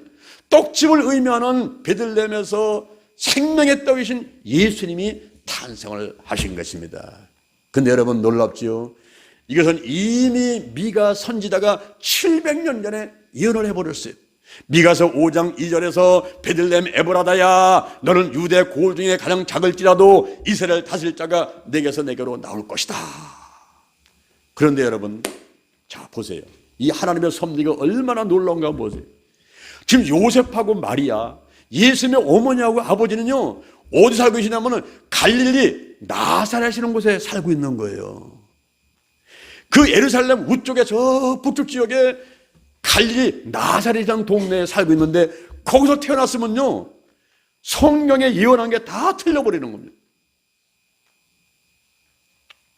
떡집을 의미하는 베들레헴에서 생명의 떡이신 예수님이 탄생을 하신 것입니다. 근데 여러분 놀랍지요? 이것은 이미 미가 선지자가 700년 전에 예언을 해버렸어요. 미가서 5장 2절에서 베들레헴 에브라다야 너는 유대 고을 중에 가장 작을지라도 이스라엘 다스릴 자가 내게서 내게로 나올 것이다. 그런데 여러분, 자 보세요. 이 하나님의 섭리가 얼마나 놀라운가 보세요. 지금 요셉하고 마리아, 예수님의 어머니하고 아버지는요 어디 살고 계시냐면 갈릴리 나사렛이라는 곳에 살고 있는 거예요. 그 예루살렘 우쪽에 저 북쪽 지역에 갈릴리 나사렛이라는 동네에 살고 있는데 거기서 태어났으면요 성경에 예언한 게 다 틀려버리는 겁니다.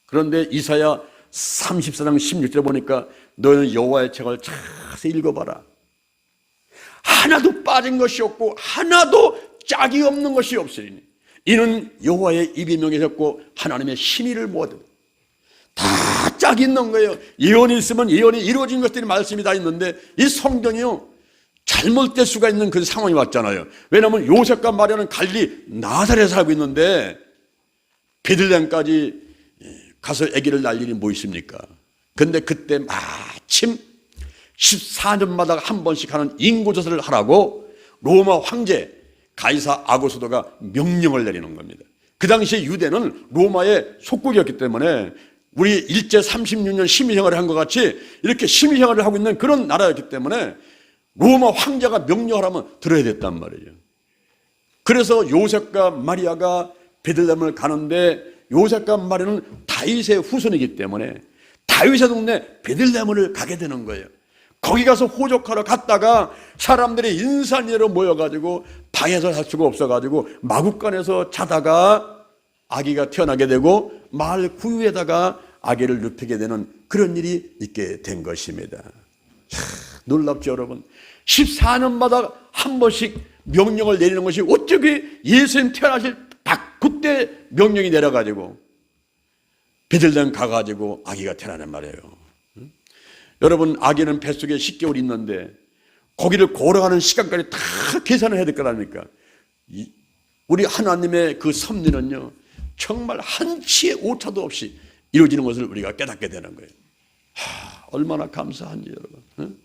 그런데 이사야 34장 16절에 보니까 너는 여호와의 책을 자세히 읽어봐라. 하나도 빠진 것이 없고 하나도 짝이 없는 것이 없으리니 이는 여호와의 입이 명예졌고 하나님의 심의를 모아두 다 짝이 있는 거예요. 예언이 있으면 예언이 이루어진 것들이 말씀이 다 있는데 이 성경이요 잘못될 수가 있는 그 상황이 왔잖아요. 왜냐하면 요셉과 마리아는 갈릴리 나사렛에 살고 있는데 베들레헴까지 가서 아기를 낳을 일이 뭐 있습니까? 근데 그때 마침 14년마다 한 번씩 하는 인구조사를 하라고 로마 황제 가이사 아고스도가 명령을 내리는 겁니다. 그 당시에 유대는 로마의 속국이었기 때문에 우리 일제 36년 시민생활을 한 것 같이 이렇게 시민생활을 하고 있는 그런 나라였기 때문에 로마 황제가 명령하라면 들어야 됐단 말이에요. 그래서 요셉과 마리아가 베들레헴을 가는데 요셉과 마리아는 다윗의 후손이기 때문에 다윗의 동네 베들레헴을 가게 되는 거예요. 거기 가서 호적하러 갔다가 사람들이 인산이로 모여가지고 방에서 살 수가 없어가지고 마구간에서 자다가 아기가 태어나게 되고 마을 구유에다가 아기를 눕히게 되는 그런 일이 있게 된 것입니다. 놀랍죠 여러분. 14년마다 한 번씩 명령을 내리는 것이 어떻게 예수님 태어나실 딱 그때 명령이 내려가지고 베들레헴 가가지고 아기가 태어나는 말이에요. 여러분 아기는 뱃속에 10개월 있는데 거기를 걸어가는 시간까지 다 계산을 해야 될 거 아닙니까? 우리 하나님의 그 섭리는요 정말 한치의 오차도 없이 이루어지는 것을 우리가 깨닫게 되는 거예요. 얼마나 감사한지 여러분.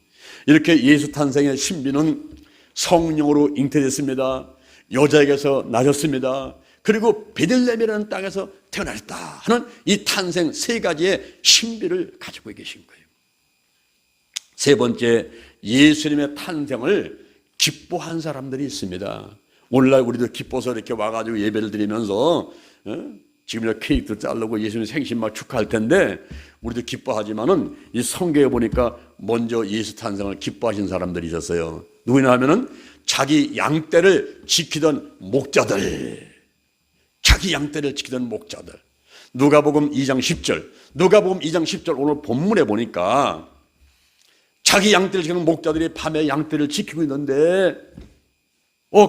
이렇게 예수 탄생의 신비는 성령으로 잉태됐습니다. 여자에게서 나셨습니다. 그리고 베들레헴이라는 땅에서 태어나셨다 하는 이 탄생 세 가지의 신비를 가지고 계신 거예요. 세 번째, 예수님의 탄생을 기뻐한 사람들이 있습니다. 오늘날 우리도 기뻐서 이렇게 와가지고 예배를 드리면서 지금 이렇게 케이크도 자르고 예수님 생신 막 축하할 텐데 우리도 기뻐하지만은 이 성경에 보니까 먼저 예수 탄생을 기뻐하신 사람들이 있었어요. 누구냐 하면은 자기 양떼를 지키던 목자들. 자기 양떼를 지키던 목자들. 누가복음 2장 10절. 누가복음 2장 10절 오늘 본문에 보니까 자기 양떼를 지키는 목자들이 밤에 양떼를 지키고 있는데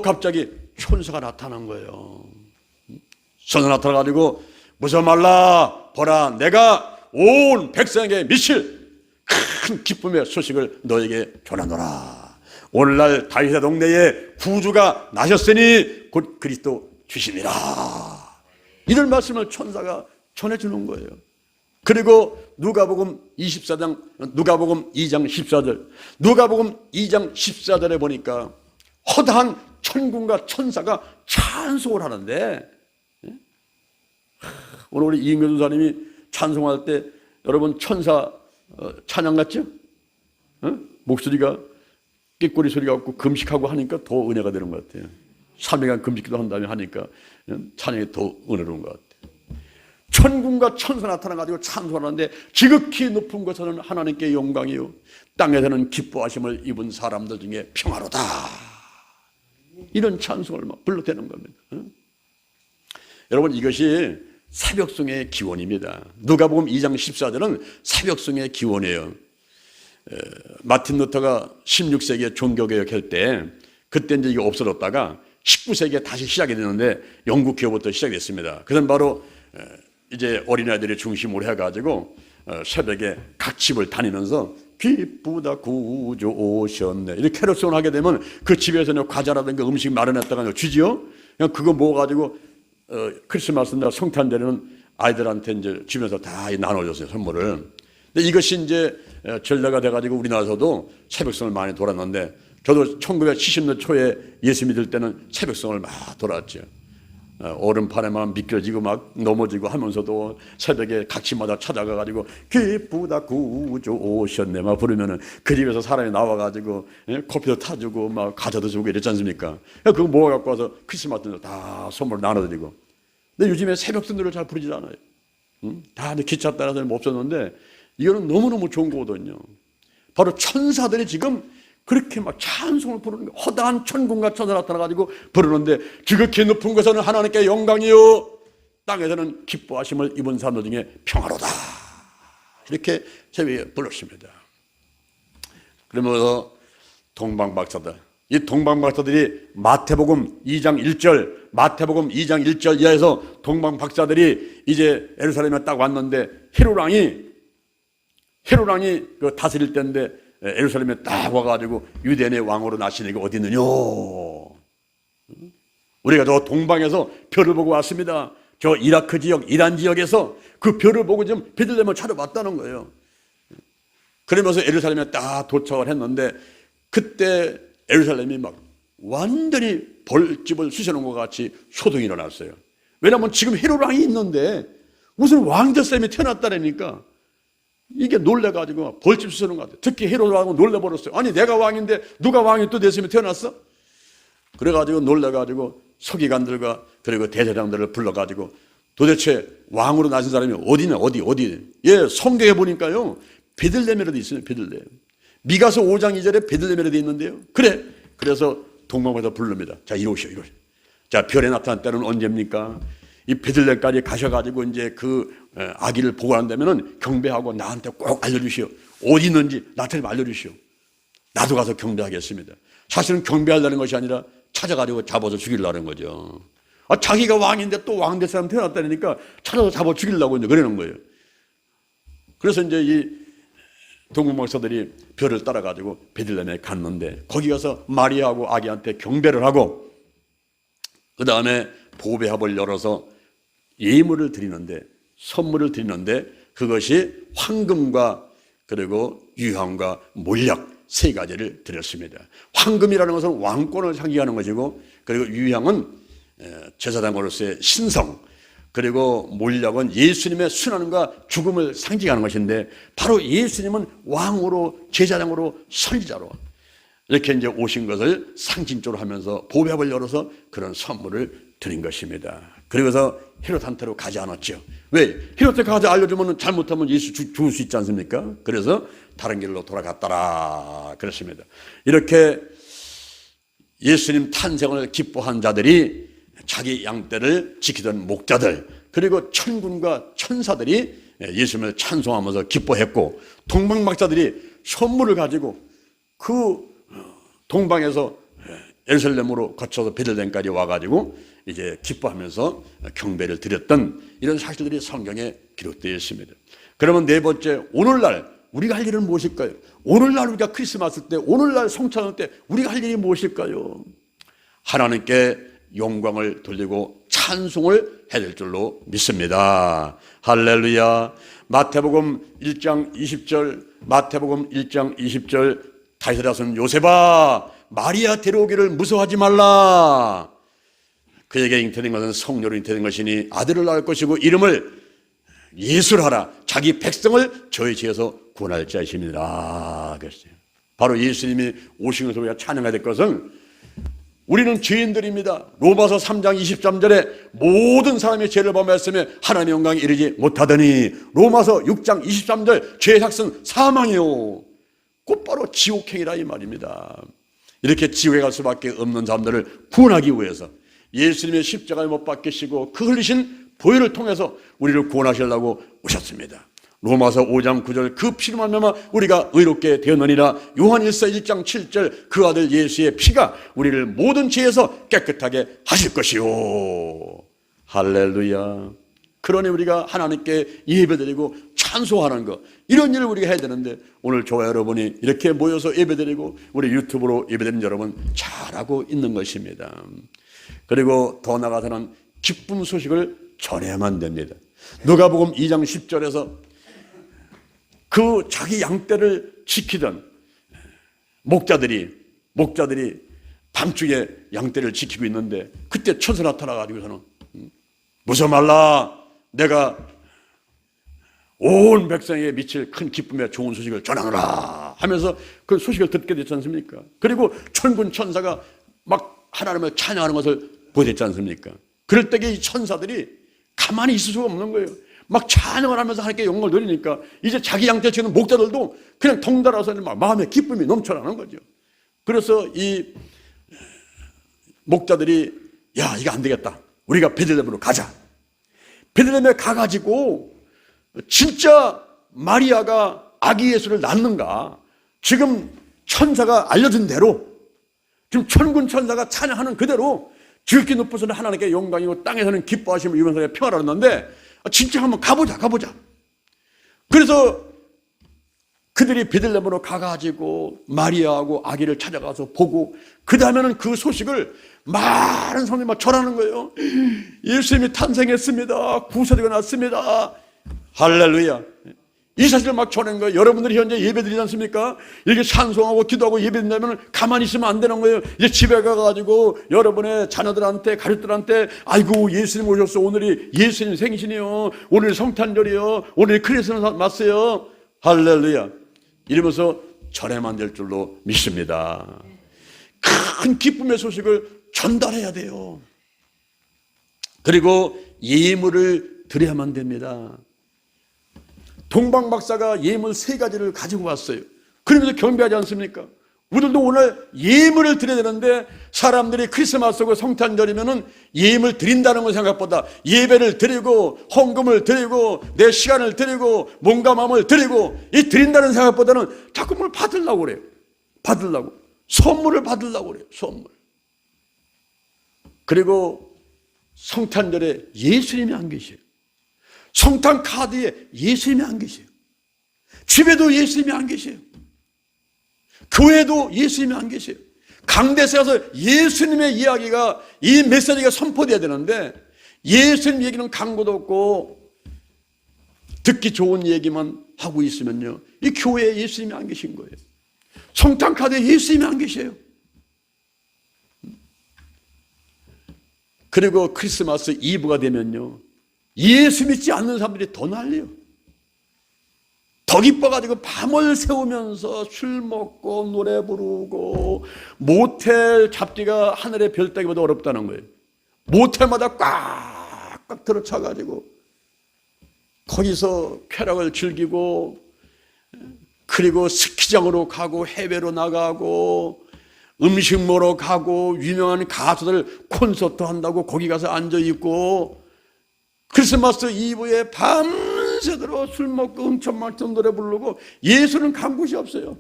갑자기 천사가 나타난 거예요. 천사 나타나가지고 무서워 말라. 보라, 내가 온 백성에게 미칠 큰 기쁨의 소식을 너에게 전하노라. 오늘날 다윗의 동네에 구주가 나셨으니 곧 그리스도 주심이라. 이런 말씀을 천사가 전해주는 거예요. 그리고 누가복음 2장 14절, 누가복음 2장 14절에 보니까 허다한 천군과 천사가 찬송을 하는데, 오늘 우리 이인교 전사님이 찬송할 때 여러분 천사 찬양 같죠? 목소리가 꾀꼬리 소리가 없고 금식하고 하니까 더 은혜가 되는 것 같아요. 3일간 금식기도 한 다음에 하니까 찬양이 더 은혜로운 것 같아요. 천군과 천사 나타나가지고 찬송하는데 지극히 높은 곳에는 하나님께 영광이요 땅에서는 기뻐하심을 입은 사람들 중에 평화로다. 이런 찬송을 막 불러대는 겁니다. 여러분, 이것이 새벽송의 기원입니다. 누가복음 2장 14절은 새벽송의 기원이에요. 마틴 루터가 16세기에 종교개혁할 때 그때 이제 이게 없어졌다가 19세기에 다시 시작이 되는데 영국 기호부터 시작됐습니다. 그건 바로 이제 어린아이들이 중심으로 해가지고 새벽에 각 집을 다니면서 기쁘다 구주 오셨네 이렇게 캐롤송을 하게 되면 그 집에서는 과자라든가 음식 마련했다가 주지요. 그냥 그거 모아가지고 크리스마스 날 성탄 때는 아이들한테 이제 집에서 다 나눠줬어요, 선물을. 근데 이것이 이제 전례가 돼가지고 우리나라에서도 새벽송을 많이 돌았는데 저도 1970년 초에 예수 믿을 때는 새벽송을 막 돌았죠. 얼음판에만 미끄러지고 막 넘어지고 하면서도 새벽에 각 집마다 찾아가가지고 기쁘다 구주 오셨네 막 부르면은 그 집에서 사람이 나와가지고 커피도 타주고 막 과자도 주고 이랬지 않습니까? 그거 모아갖고 와서 크리스마스 때 다 선물 나눠드리고. 근데 요즘에 새벽송들을 잘 부르지 않아요. 다 기차 따라서 없었는데 이거는 너무너무 좋은 거거든요. 바로 천사들이 지금 그렇게 막 찬송을 부르는 거예요. 허다한 천군과 천사 나타나가지고 부르는데 지극히 높은 곳에는 하나님께 영광이요 땅에서는 기뻐하심을 입은 사람들 중에 평화로다. 이렇게 새벽에 불렀습니다. 그러면서 동방박사들, 이 동방박사들이 마태복음 2장 1절, 마태복음 2장 1절 이하에서 동방박사들이 이제 예루살렘에 딱 왔는데 헤롯 왕이 그 다스릴 때인데 예루살렘에 딱 와가지고 유대인의 왕으로 나시니가 어디 있느냐? 우리가 저 동방에서 별을 보고 왔습니다. 저 이라크 지역, 이란 지역에서 그 별을 보고 좀 베들레헴을 찾아왔다는 거예요. 그러면서 예루살렘에 딱 도착을 했는데 그때 예루살렘이 막 완전히 벌집을 쑤셔놓은 것 같이 소동이 일어났어요. 왜냐하면 지금 헤롯 왕이 있는데 무슨 왕자쌤이 태어났다라니까 이게 놀래가지고 벌집 쑤셔놓은 것 같아요. 특히 헤롯 왕은 놀래버렸어요. 아니 내가 왕인데 누가 왕이 또 됐으면 태어났어? 그래가지고 놀래가지고 서기관들과 그리고 대제장들을 불러가지고 도대체 왕으로 나신 사람이 어디냐 어디 예, 성경에 보니까요 베들레헴이라도 있어요. 베들레헴. 미가서 5장 2절에 베들레헴이라도 있는데요. 그래서 동방에서 부릅니다. 자 이러시오. 자 별에 나타난 때는 언제입니까? 이 베들레헴까지 가셔가지고 이제 그 아기를 보고 난다면은 경배하고 나한테 꼭 알려주시오. 어디 있는지 나한테 알려주시오. 나도 가서 경배하겠습니다. 사실은 경배하려는 것이 아니라 찾아가지고 잡아서 죽이려는 거죠. 자기가 왕인데 또 왕 될 사람 태어났다니까 찾아서 잡아 죽이려고 이제 그러는 거예요. 그래서 이제 이 동방박사들이 별을 따라가지고 베들레헴에 갔는데 거기 가서 마리아하고 아기한테 경배를 하고 그 다음에 보배합을 열어서 예물을 드리는데 선물을 드리는데 그것이 황금과 그리고 유향과 몰약 세 가지를 드렸습니다. 황금이라는 것은 왕권을 상징하는 것이고 그리고 유향은 제사장으로서의 신성 그리고 몰약은 예수님의 순환과 죽음을 상징하는 것인데 바로 예수님은 왕으로 제사장으로 선지자로 이렇게 이제 오신 것을 상징적으로 하면서 보배합을 열어서 그런 선물을 드린 것입니다. 그리고서 헤롯한테로 가지 않았죠. 왜? 헤롯한테 가서 알려주면 잘못하면 예수 죽을 수 있지 않습니까? 그래서 다른 길로 돌아갔더라 그랬습니다. 이렇게 예수님 탄생을 기뻐한 자들이 자기 양떼를 지키던 목자들, 그리고 천군과 천사들이 예수님을 찬송하면서 기뻐했고, 동방박사들이 선물을 가지고 그 동방에서 예루살렘으로 거쳐서 베들레헴까지 와가지고 이제 기뻐하면서 경배를 드렸던 이런 사실들이 성경에 기록되어 있습니다. 그러면 네 번째, 오늘날 우리가 할 일은 무엇일까요? 오늘날 우리가 크리스마스 때, 오늘날 성찬할 때 우리가 할 일이 무엇일까요? 하나님께 영광을 돌리고 찬송을 해야 될 줄로 믿습니다. 할렐루야. 마태복음 1장 20절, 마태복음 1장 20절, 다윗의 자손 요셉아, 마리아 데려오기를 무서워하지 말라. 그에게 잉태된 것은 성녀로 잉태된 것이니 아들을 낳을 것이고 이름을 예수를 하라. 자기 백성을 저희 죄에서 구원할 자이십니다. 그랬어요. 바로 예수님이 오신 것을 우리가 찬양해야 될 것은, 우리는 죄인들입니다. 로마서 3장 23절에 모든 사람이 죄를 범하였으며 하나님의 영광에 이르지 못하더니, 로마서 6장 23절 죄의 삭은 사망이요 곧바로 지옥행이라 이 말입니다. 이렇게 지옥에 갈 수밖에 없는 사람들을 구원하기 위해서 예수님의 십자가에 못 박히시고 그 흘리신 보혈을 통해서 우리를 구원하시려고 오셨습니다. 로마서 5장 9절 그 피로 말미암아 우리가 의롭게 되었느니라. 요한일서 1장 7절 그 아들 예수의 피가 우리를 모든 죄에서 깨끗하게 하실 것이요. 할렐루야. 그러니 우리가 하나님께 예배드리고 찬송하는 것, 이런 일을 우리가 해야 되는데, 오늘 저와 여러분이 이렇게 모여서 예배드리고 우리 유튜브로 예배드리는 여러분 잘하고 있는 것입니다. 그리고 더 나아가서는 기쁨 소식을 전해야만 됩니다. 누가복음 2장 10절에서 그 자기 양떼를 지키던 목자들이 밤중에 양떼를 지키고 있는데, 그때 천사 나타나가지고서는 무서워 말라, 내가 온 백성에게 미칠 큰 기쁨의 좋은 소식을 전하노라 하면서 그 소식을 듣게 됐지 않습니까? 그리고 천군 천사가 막 하나님을 찬양하는 것을 보게 됐지 않습니까? 그럴 때에 이 천사들이 가만히 있을 수가 없는 거예요. 막 찬양을 하면서 하나님께 영광을 돌리니까 이제 자기 양떼 지키는 목자들도 그냥 덩달아서 막 마음에 기쁨이 넘쳐나는 거죠. 그래서 이 목자들이, 야, 이거 안 되겠다, 우리가 베들레헴으로 가자. 베들레헴에 가가지고 진짜 마리아가 아기 예수를 낳는가, 지금 천사가 알려준 대로, 지금 천군 천사가 찬양하는 그대로 지극히 높으신 하나님께 영광이고 땅에서는 기뻐하심을 이루면서 평화를 얻는데, 진짜 한번 가보자. 그래서 그들이 베들레헴으로 가가지고 마리아하고 아기를 찾아가서 보고, 그 다음에는 그 소식을 많은 사람들이 막 전하는 거예요. 예수님이 탄생했습니다. 구세주가 났습니다. 할렐루야. 이 사실을 막 전하는 거예요. 여러분들이 현재 예배드리지 않습니까? 이렇게 찬송하고 기도하고 예배드린다면 가만히 있으면 안 되는 거예요. 이제 집에 가가지고 여러분의 자녀들한테, 가족들한테, 아이고 예수님 오셨어, 오늘이 예수님 생신이요, 오늘 성탄절이요, 오늘 크리스마스요, 할렐루야, 이러면서 전해만 될 줄로 믿습니다. 큰 기쁨의 소식을 전달해야 돼요. 그리고 예물을 드려야만 됩니다. 동방박사가 예물 3가지를 가지고 왔어요. 그러면서 경배하지 않습니까? 우리들도 오늘 예물을 드려야 되는데, 사람들이 크리스마스고 성탄절이면은 예물 드린다는 것 생각보다 예배를 드리고 헌금을 드리고 내 시간을 드리고 몸과 마음을 드리고, 이 드린다는 생각보다는 자꾸 뭘 받으려고 그래요. 선물을 받으려고 그래요. 선물. 그리고 성탄절에 예수님이 안 계셔요. 성탄 카드에 예수님이 안 계세요. 집에도 예수님이 안 계세요. 교회도 예수님이 안 계세요. 강대에 가서 예수님의 이야기가, 이 메시지가 선포돼야 되는데, 예수님 얘기는 광고도 없고 듣기 좋은 얘기만 하고 있으면요, 이 교회에 예수님이 안 계신 거예요. 성탄 카드에 예수님이 안 계세요. 그리고 크리스마스 이브가 되면요, 예수 믿지 않는 사람들이 더 난리요. 더 기뻐가지고 밤을 새우면서 술 먹고 노래 부르고, 모텔 잡기가 하늘의 별 따기보다 어렵다는 거예요. 모텔마다 꽉꽉 들어차가지고 거기서 쾌락을 즐기고, 그리고 스키장으로 가고 해외로 나가고 음식 먹으러 가고 유명한 가수들 콘서트 한다고 거기 가서 앉아있고 크리스마스 이브에 밤새도록 술 먹고 흥청망청 노래 부르고 예수는 간 곳이 없어요.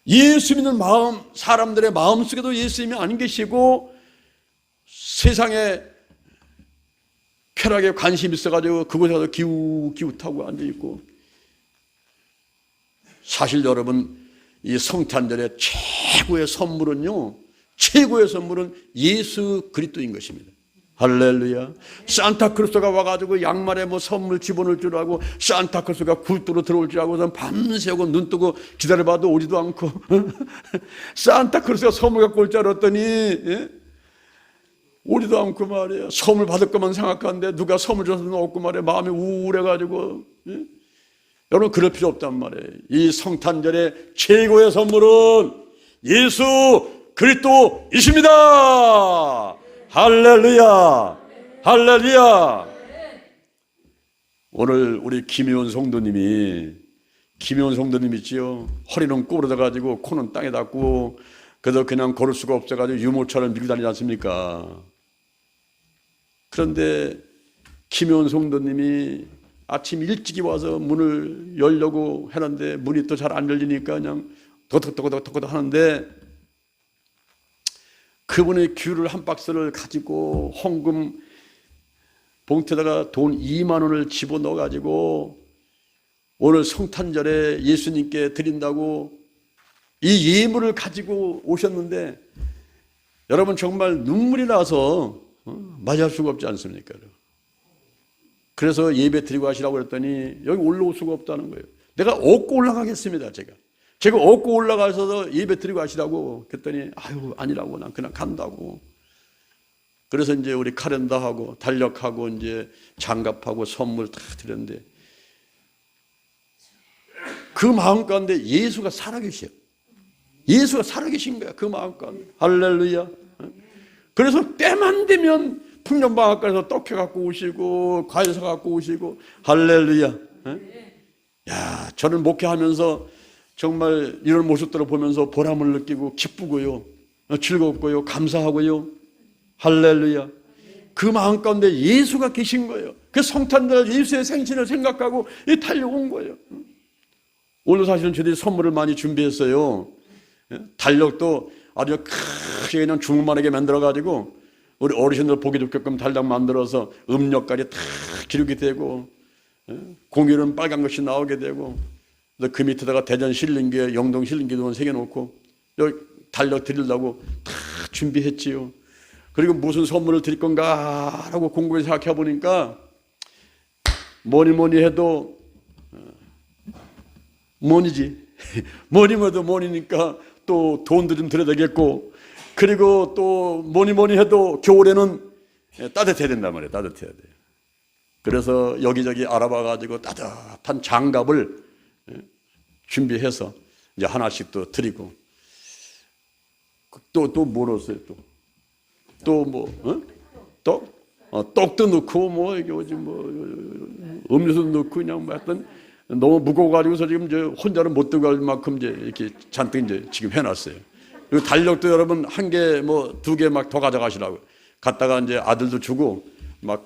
예수 믿는 마음, 사람들의 마음속에도 예수님이 안 계시고 세상에 쾌락에 관심 있어가지고 그곳에 가서 기웃기웃하고 앉아있고 사실 여러분 이 성탄절의 최고의 선물은요, 최고의 선물은 예수 그리스도인 것입니다. 할렐루야. 산타클로스가 와가지고 양말에 뭐 선물 집어넣을 줄 알고 산타클로스가 굴도로 들어올 줄 알고선 밤새고 눈 뜨고 기다려봐도 오지도 않고 산타클로스가 선물 갖고 올 줄 알았더니 오지도 않고 말이에요. 선물 받을 것만 생각하는데 누가 선물 줘서는 없고 말이에요. 마음이 우울해가지고 여러분 그럴 필요 없단 말이에요. 이 성탄절의 최고의 선물은 예수 그리스도이십니다. 할렐루야, 할렐루야. 오늘 우리 김혜원 성도님이 있지요. 허리는 꼬부러져가지고 코는 땅에 닿고 그래서 그냥 걸을 수가 없어가지고 유모차를 밀고 다니지 않습니까? 그런데 김혜원 성도님이 아침 일찍이 와서 문을 열려고 하는데 문이 또 잘 안 열리니까 그냥 덕덕덕덕덕 하는데 그분의 귤을 한 박스를 가지고 헌금 봉투에다가 돈 2만 원을 집어넣어 가지고 오늘 성탄절에 예수님께 드린다고 이 예물을 가지고 오셨는데 여러분 정말 눈물이 나서 맞이할 수가 없지 않습니까? 그래서 예배 드리고 하시라고 그랬더니 여기 올라올 수가 없다는 거예요. 내가 업고 올라가겠습니다. 제가 업고 올라가서 예배 드리고 하시라고 그랬더니 아유 아니라고 난 그냥 간다고. 그래서 이제 우리 카렌다하고 달력하고 이제 장갑하고 선물 다 드렸는데 그 마음 가운데 예수가 살아계셔요. 예수가 살아계신 거야. 그 마음 가운데. 할렐루야. 그래서 때만 되면 풍년방앗간에서 떡해 갖고 오시고 과일 사 갖고 오시고 할렐루야. 야, 저는 목회하면서 정말 이런 모습들을 보면서 보람을 느끼고 기쁘고요, 즐겁고요, 감사하고요. 할렐루야. 그 마음 가운데 예수가 계신 거예요. 그 성탄절 예수의 생신을 생각하고 달려온 거예요. 오늘 사실은 저희들이 선물을 많이 준비했어요. 달력도 아주 크게 그냥 주문만하게 만들어가지고 우리 어르신들 보기 좋게끔 달력 만들어서 음력까지 다 기록이 되고 공휴일은 빨간 것이 나오게 되고 그 밑에다가 대전 신림교회 영동 신림교회 새겨놓고 여기 달력 드리려고 다 준비했지요. 그리고 무슨 선물을 드릴 건가 라고 공부해서 생각해 보니까 뭐니 해도 뭐니지. 뭐니 해도 뭐니니까 또 돈도 좀 드려야 되겠고 그리고 또 뭐니 해도 겨울에는 따뜻해야 된단 말이에요. 따뜻해야 돼요. 그래서 여기저기 알아봐 가지고 따뜻한 장갑을 준비해서 이제 하나씩 또 드리고 또 뭐로써요? 또 뭐 떡도 넣고 뭐 이게 뭐 음료수도 넣고 그냥 뭐 하여튼 너무 무거워가지고서 지금 이제 혼자는 못 들고 갈 만큼 이제 이렇게 잔뜩 이제 지금 해놨어요. 그리고 달력도 여러분 한 개 뭐 두 개 막 더 가져가시라고 갔다가 이제 아들도 주고 막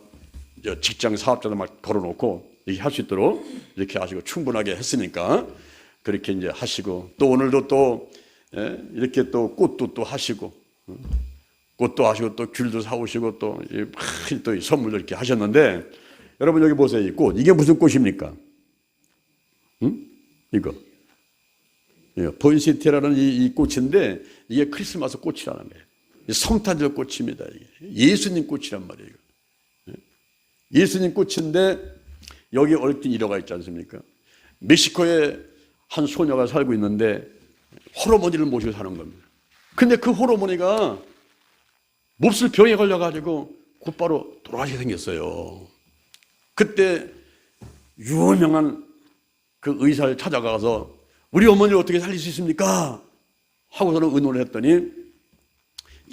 직장 사업자도 막 걸어놓고 이렇게 할 수 있도록 이렇게 하시고 충분하게 했으니까 그렇게 이제 하시고 또 오늘도 또 이렇게 또 꽃도 또 하시고 꽃도 하시고 또 귤도 사오시고 또 선물도 이렇게 하셨는데 여러분 여기 보세요. 이 꽃 이게 무슨 꽃입니까? 이거 포인세티라는 이 꽃인데 이게 크리스마스 꽃이라는 거예요. 성탄절 꽃입니다. 이게 예수님 꽃이란 말이에요. 예수님 꽃인데 여기 얽힌 일화가 있지 않습니까? 멕시코에 한 소녀가 살고 있는데 호르몬이를 모시고 사는 겁니다. 근데 그 호르몬이가 몹쓸 병에 걸려가지고 곧바로 돌아가시게 생겼어요. 그때 유명한 그 의사를 찾아가서 우리 어머니를 어떻게 살릴 수 있습니까? 하고서는 의논을 했더니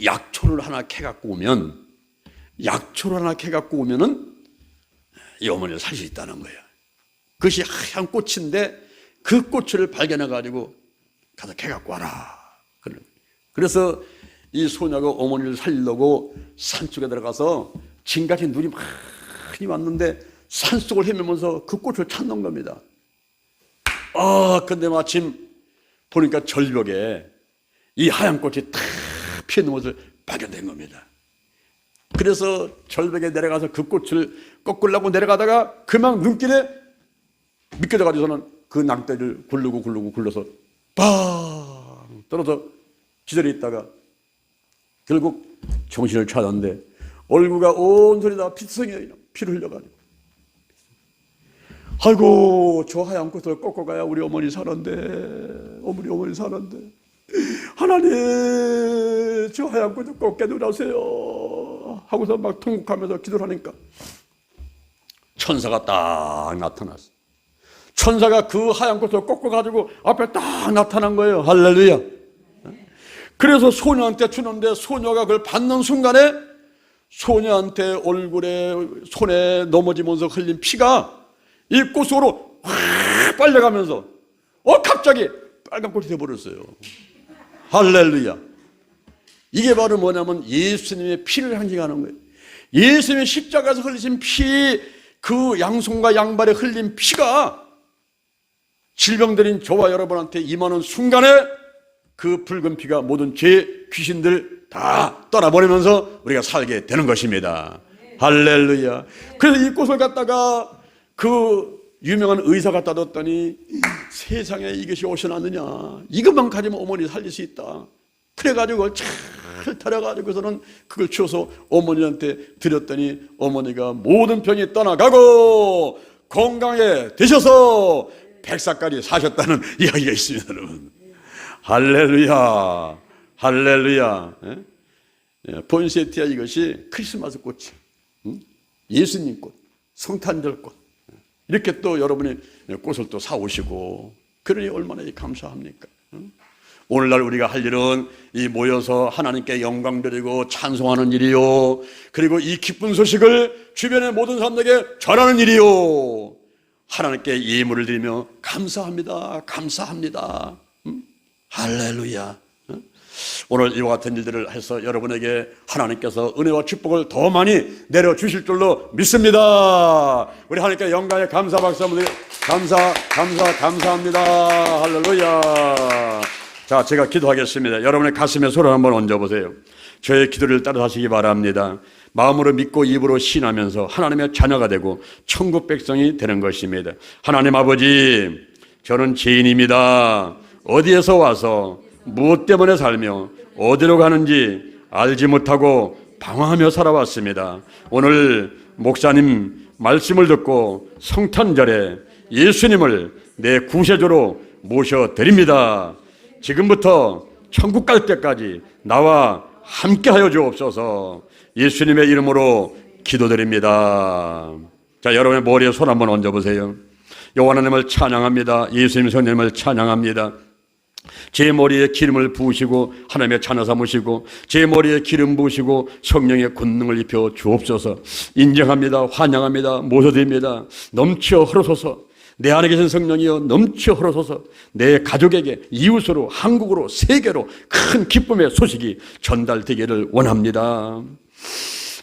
약초를 하나 캐갖고 오면은 이 어머니를 살릴 수 있다는 거예요. 그것이 하얀 꽃인데 그 꽃을 발견해가지고 가서 캐갖고 와라. 그래서 이 소녀가 어머니를 살리려고 산속에 들어가서 지금까지 눈이 많이 왔는데 산속을 헤매면서 그 꽃을 찾는 겁니다. 근데 마침 보니까 절벽에 이 하얀 꽃이 탁 피어있는 것을 발견된 겁니다. 그래서 절벽에 내려가서 그 꽃을 꺾으려고 내려가다가 그만 눈길에 미끄러져가지고서는 그 낭떠러지를 굴러서 빵 떨어져 기절해 있다가 결국 정신을 차렸는데 얼굴가 온손이 다 피투성이에요. 피를 흘려가지고. 아이고, 저 하얀 꽃을 꺾고 가야 우리 어머니 사는데, 어머니 사는데, 하나님, 저 하얀 꽃을 꺾게 해주세요 하고서 막 통곡하면서 기도를 하니까 천사가 딱 나타났어. 천사가 그 하얀 꽃을 꺾어가지고 앞에 딱 나타난 거예요. 할렐루야. 그래서 소녀한테 주는데 소녀가 그걸 받는 순간에 소녀한테 얼굴에 손에 넘어지면서 흘린 피가 이 꽃 속으로 확 빨려가면서 갑자기 빨간 꽃이 되어버렸어요. 할렐루야. 이게 바로 뭐냐면 예수님의 피를 상징하는 거예요. 예수님의 십자가에서 흘리신 피, 그 양손과 양발에 흘린 피가 질병들인 저와 여러분한테 임하는 순간에 그 붉은 피가 모든 죄, 귀신들 다 떠나버리면서 우리가 살게 되는 것입니다. 할렐루야. 그래서 이 꽃을 갖다가 그 유명한 의사 갖다 뒀더니 세상에 이것이 옷이났느냐, 이것만 가지면 어머니 살릴 수 있다. 그래가지고 잘 타려가지고서는 그걸 주워서 어머니한테 드렸더니 어머니가 모든 병이 떠나가고 건강해 되셔서 100살까지 사셨다는 이야기가 있습니다, 여러분. 할렐루야, 할렐루야. 본세티아 이것이 크리스마스 꽃이, 예수님 꽃, 성탄절 꽃, 이렇게 또 여러분이 꽃을 또 사오시고, 그러니 얼마나 감사합니까? 오늘날 우리가 할 일은 이 모여서 하나님께 영광 드리고 찬송하는 일이요, 그리고 이 기쁜 소식을 주변의 모든 사람들에게 전하는 일이요, 하나님께 예물을 드리며 감사합니다, 감사합니다. 할렐루야. 오늘 이와 같은 일들을 해서 여러분에게 하나님께서 은혜와 축복을 더 많이 내려주실 줄로 믿습니다. 우리 하나님께 영광의 감사 박수 한번 드리고, 감사합니다. 할렐루야. 자, 제가 기도하겠습니다. 여러분의 가슴에 손을 한번 얹어보세요. 저의 기도를 따라 하시기 바랍니다. 마음으로 믿고 입으로 신하면서 하나님의 자녀가 되고 천국 백성이 되는 것입니다. 하나님 아버지, 저는 죄인입니다. 어디에서 와서 무엇 때문에 살며 어디로 가는지 알지 못하고 방황하며 살아왔습니다. 오늘 목사님 말씀을 듣고 성탄절에 예수님을 내 구세주로 모셔드립니다. 지금부터 천국 갈 때까지 나와 함께하여 주옵소서. 예수님의 이름으로 기도드립니다. 자, 여러분의 머리에 손 한번 얹어보세요. 여호와 하나님을 찬양합니다. 예수님 성령님을 찬양합니다. 제 머리에 기름을 부으시고 하나님의 자녀 삼으시고 제 머리에 기름 부으시고 성령의 권능을 입혀 주옵소서. 인정합니다. 환영합니다. 모셔드립니다. 넘쳐 흐르소서. 내 안에 계신 성령이여 넘쳐 흐르소서. 내 가족에게, 이웃으로, 한국으로, 세계로 큰 기쁨의 소식이 전달되기를 원합니다.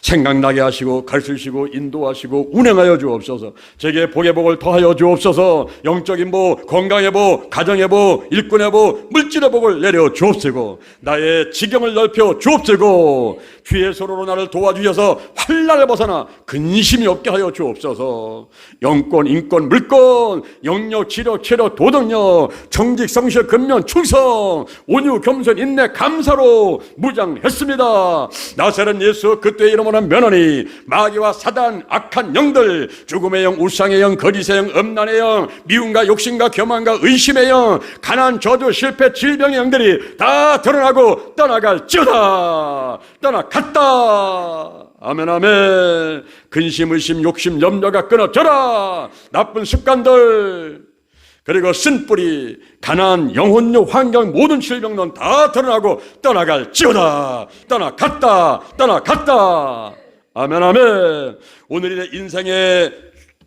생각나게 하시고 가르치시고 인도하시고 운행하여 주옵소서. 제게 복의 복을 더하여 주옵소서. 영적인 복, 건강의 복, 가정의 복, 일꾼의 복, 물질의 복을 내려 주옵시고 나의 지경을 넓혀 주옵시고 주의 손으로 나를 도와주셔서 환난을 벗어나 근심이 없게 하여 주옵소서. 영권, 인권, 물권, 영력, 지력, 체력, 도덕력, 정직, 성실, 근면, 충성, 온유, 겸손, 인내, 감사로 무장했습니다. 나사렛 예수 그때의 이름으로 면허니 마귀와 사단, 악한 영들, 죽음의 영, 우상의 영, 거짓의 영, 음란의 영, 미움과 욕심과 교만과 의심의 영, 가난, 저주, 실패, 질병의 영들이 다 드러나고 떠나갈지어다. 떠나갔다. 아멘, 아멘. 근심, 의심, 욕심, 염려가 끊어져라. 나쁜 습관들, 그리고 쓴뿌리, 가난, 영혼력, 환경, 모든 질병론 다 드러나고 떠나갈지어다. 떠나갔다. 떠나갔다. 아멘, 아멘. 오늘이 내 인생의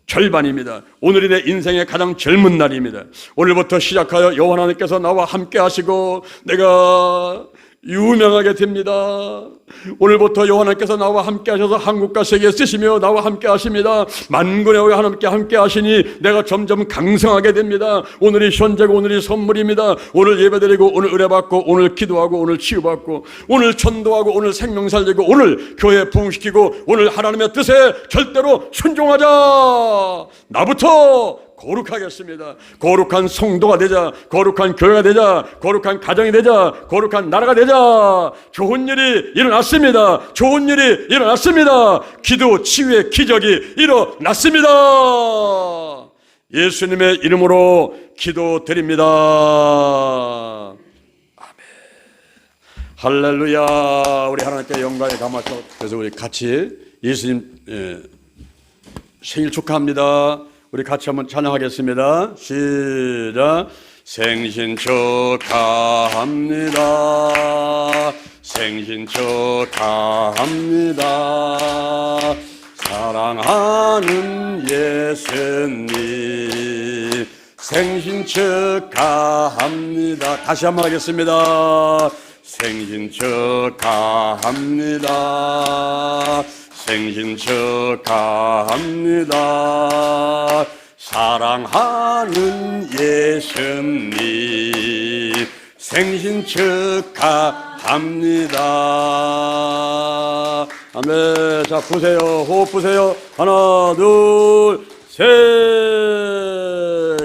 절반입니다. 오늘이 내 인생의 가장 젊은 날입니다. 오늘부터 시작하여 여호와 하나님께서 나와 함께 하시고 내가 유명하게 됩니다. 오늘부터 여호와께서 나와 함께 하셔서 한국과 세계에 쓰시며 나와 함께 하십니다. 만군의 여호와 하나님께 함께 하시니 내가 점점 강성하게 됩니다. 오늘이 현재고 오늘이 선물입니다. 오늘 예배드리고 오늘 의뢰받고 오늘 기도하고 오늘 치유받고 오늘 전도하고 오늘 생명 살리고 오늘 교회 부흥시키고 오늘 하나님의 뜻에 절대로 순종하자. 나부터 거룩하겠습니다. 거룩한 성도가 되자, 거룩한 교회가 되자, 거룩한 가정이 되자, 거룩한 나라가 되자. 좋은 일이 일어났습니다. 좋은 일이 일어났습니다. 기도 치유의 기적이 일어났습니다. 예수님의 이름으로 기도드립니다. 아멘. 할렐루야. 우리 하나님께 영광에 감아서 그래서 우리 같이 예수님 생일 축하합니다. 우리 같이 한번 찬양하겠습니다. 시작. 생신 축하합니다. 생신 축하합니다. 사랑하는 예수님 생신 축하합니다. 다시 한번 하겠습니다. 생신 축하합니다. 생신 축하합니다. 사랑하는 예수님 생신 축하합니다. 아멘. 자, 부세요. 호흡 부세요. 하나, 둘, 셋.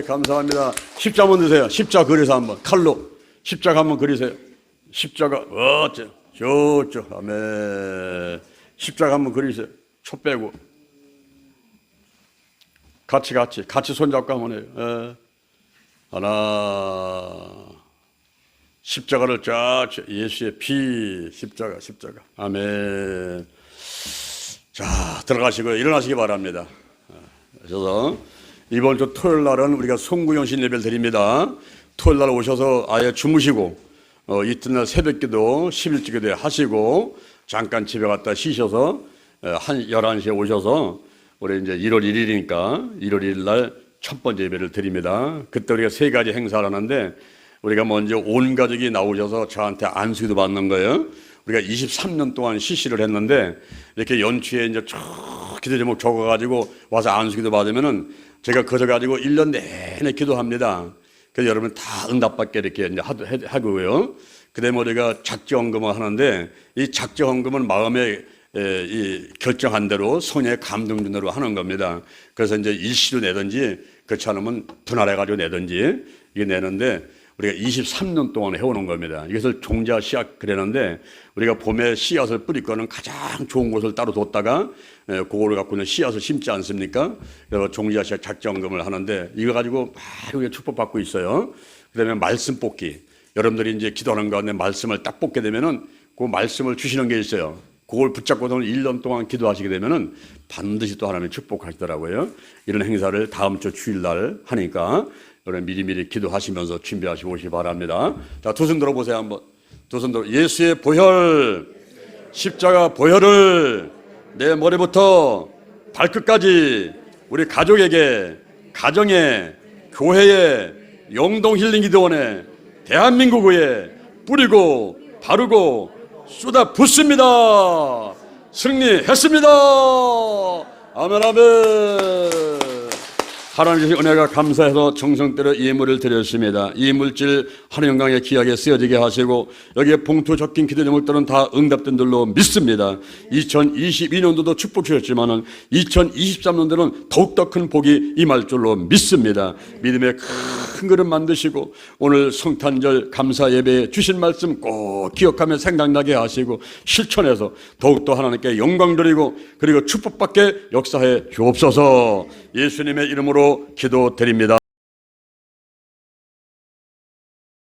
감사합니다. 십자 한번 드세요. 십자 그려서 한번 칼로 십자가 한번 그리세요. 십자가 어째 저쪽. 아멘. 십자가 한번 그리세요. 초 빼고 같이 손잡고 한번 해요. 하나. 십자가를 쫙 예수의 피 십자가 아멘. 자, 들어가시고 일어나시기 바랍니다. 그래서 이번 주 토요일 날은 우리가 송구영신 예배를 드립니다. 토요일 날 오셔서 아예 주무시고 이튿날 새벽기도 11기도 하시고 잠깐 집에 갔다 쉬셔서 한 11시에 오셔서 우리 이제 1월 1일이니까 1월 1일 날 첫 번째 예배를 드립니다. 그때 우리가 세 가지 행사를 하는데 우리가 먼저 온 가족이 나오셔서 저한테 안수기도 받는 거예요. 우리가 23년 동안 시시를 했는데 이렇게 연초에 이제 쭉 기도 제목 적어가지고 와서 안수기도 받으면은 제가 그저 가지고 1년 내내 기도합니다. 그래서 여러분 다 응답받게 이렇게 이제 하고요. 그다음에 우리가 작정헌금을 하는데 이 작정헌금은 마음에 이 결정한 대로 성령의 감동 준 대로 하는 겁니다. 그래서 이제 일시로 내든지 그렇지 않으면 분할해가지고 내든지 이게 내는데 우리가 23년 동안 해오는 겁니다. 이것을 종자 씨앗 그랬는데 우리가 봄에 씨앗을 뿌릴 거는 가장 좋은 곳을 따로 뒀다가 그거를 갖고는 씨앗을 심지 않습니까? 그래서 종자 씨앗 작정금을 하는데 이거 가지고 막 축복받고 있어요. 그다음에 말씀 뽑기. 여러분들이 이제 기도하는 가운데 말씀을 딱 뽑게 되면은 그 말씀을 주시는 게 있어요. 그걸 붙잡고도 1년 동안 기도하시게 되면은 반드시 또 하나님이 축복하시더라고요. 이런 행사를 다음 주 주일날 하니까 여러분 미리미리 기도하시면서 준비하시고 오시기 바랍니다. 자, 두 손 들어보세요. 한번. 두 손 들어. 예수의 보혈, 십자가 보혈을 내 머리부터 발끝까지 우리 가족에게, 가정에, 교회에, 영동 힐링 기도원에, 대한민국에 뿌리고 바르고 쏟아 붓습니다. 승리했습니다. 아멘, 아멘. 하나님 주신 은혜가 감사해서 정성대로 예물을 드렸습니다. 이 물질 하나님 영광에 귀하게 쓰여지게 하시고 여기에 봉투 적힌 기도 제목들은 다 응답된 줄로 믿습니다. 2022년도도 축복 주셨지만은 2023년도는 더욱더 큰 복이 임할 줄로 믿습니다. 믿음의 큰 그릇 만드시고 오늘 성탄절 감사 예배에 주신 말씀 꼭 기억하며 생각나게 하시고 실천해서 더욱더 하나님께 영광 드리고 그리고 축복받게 역사해 주옵소서. 예수님의 이름으로 기도드립니다.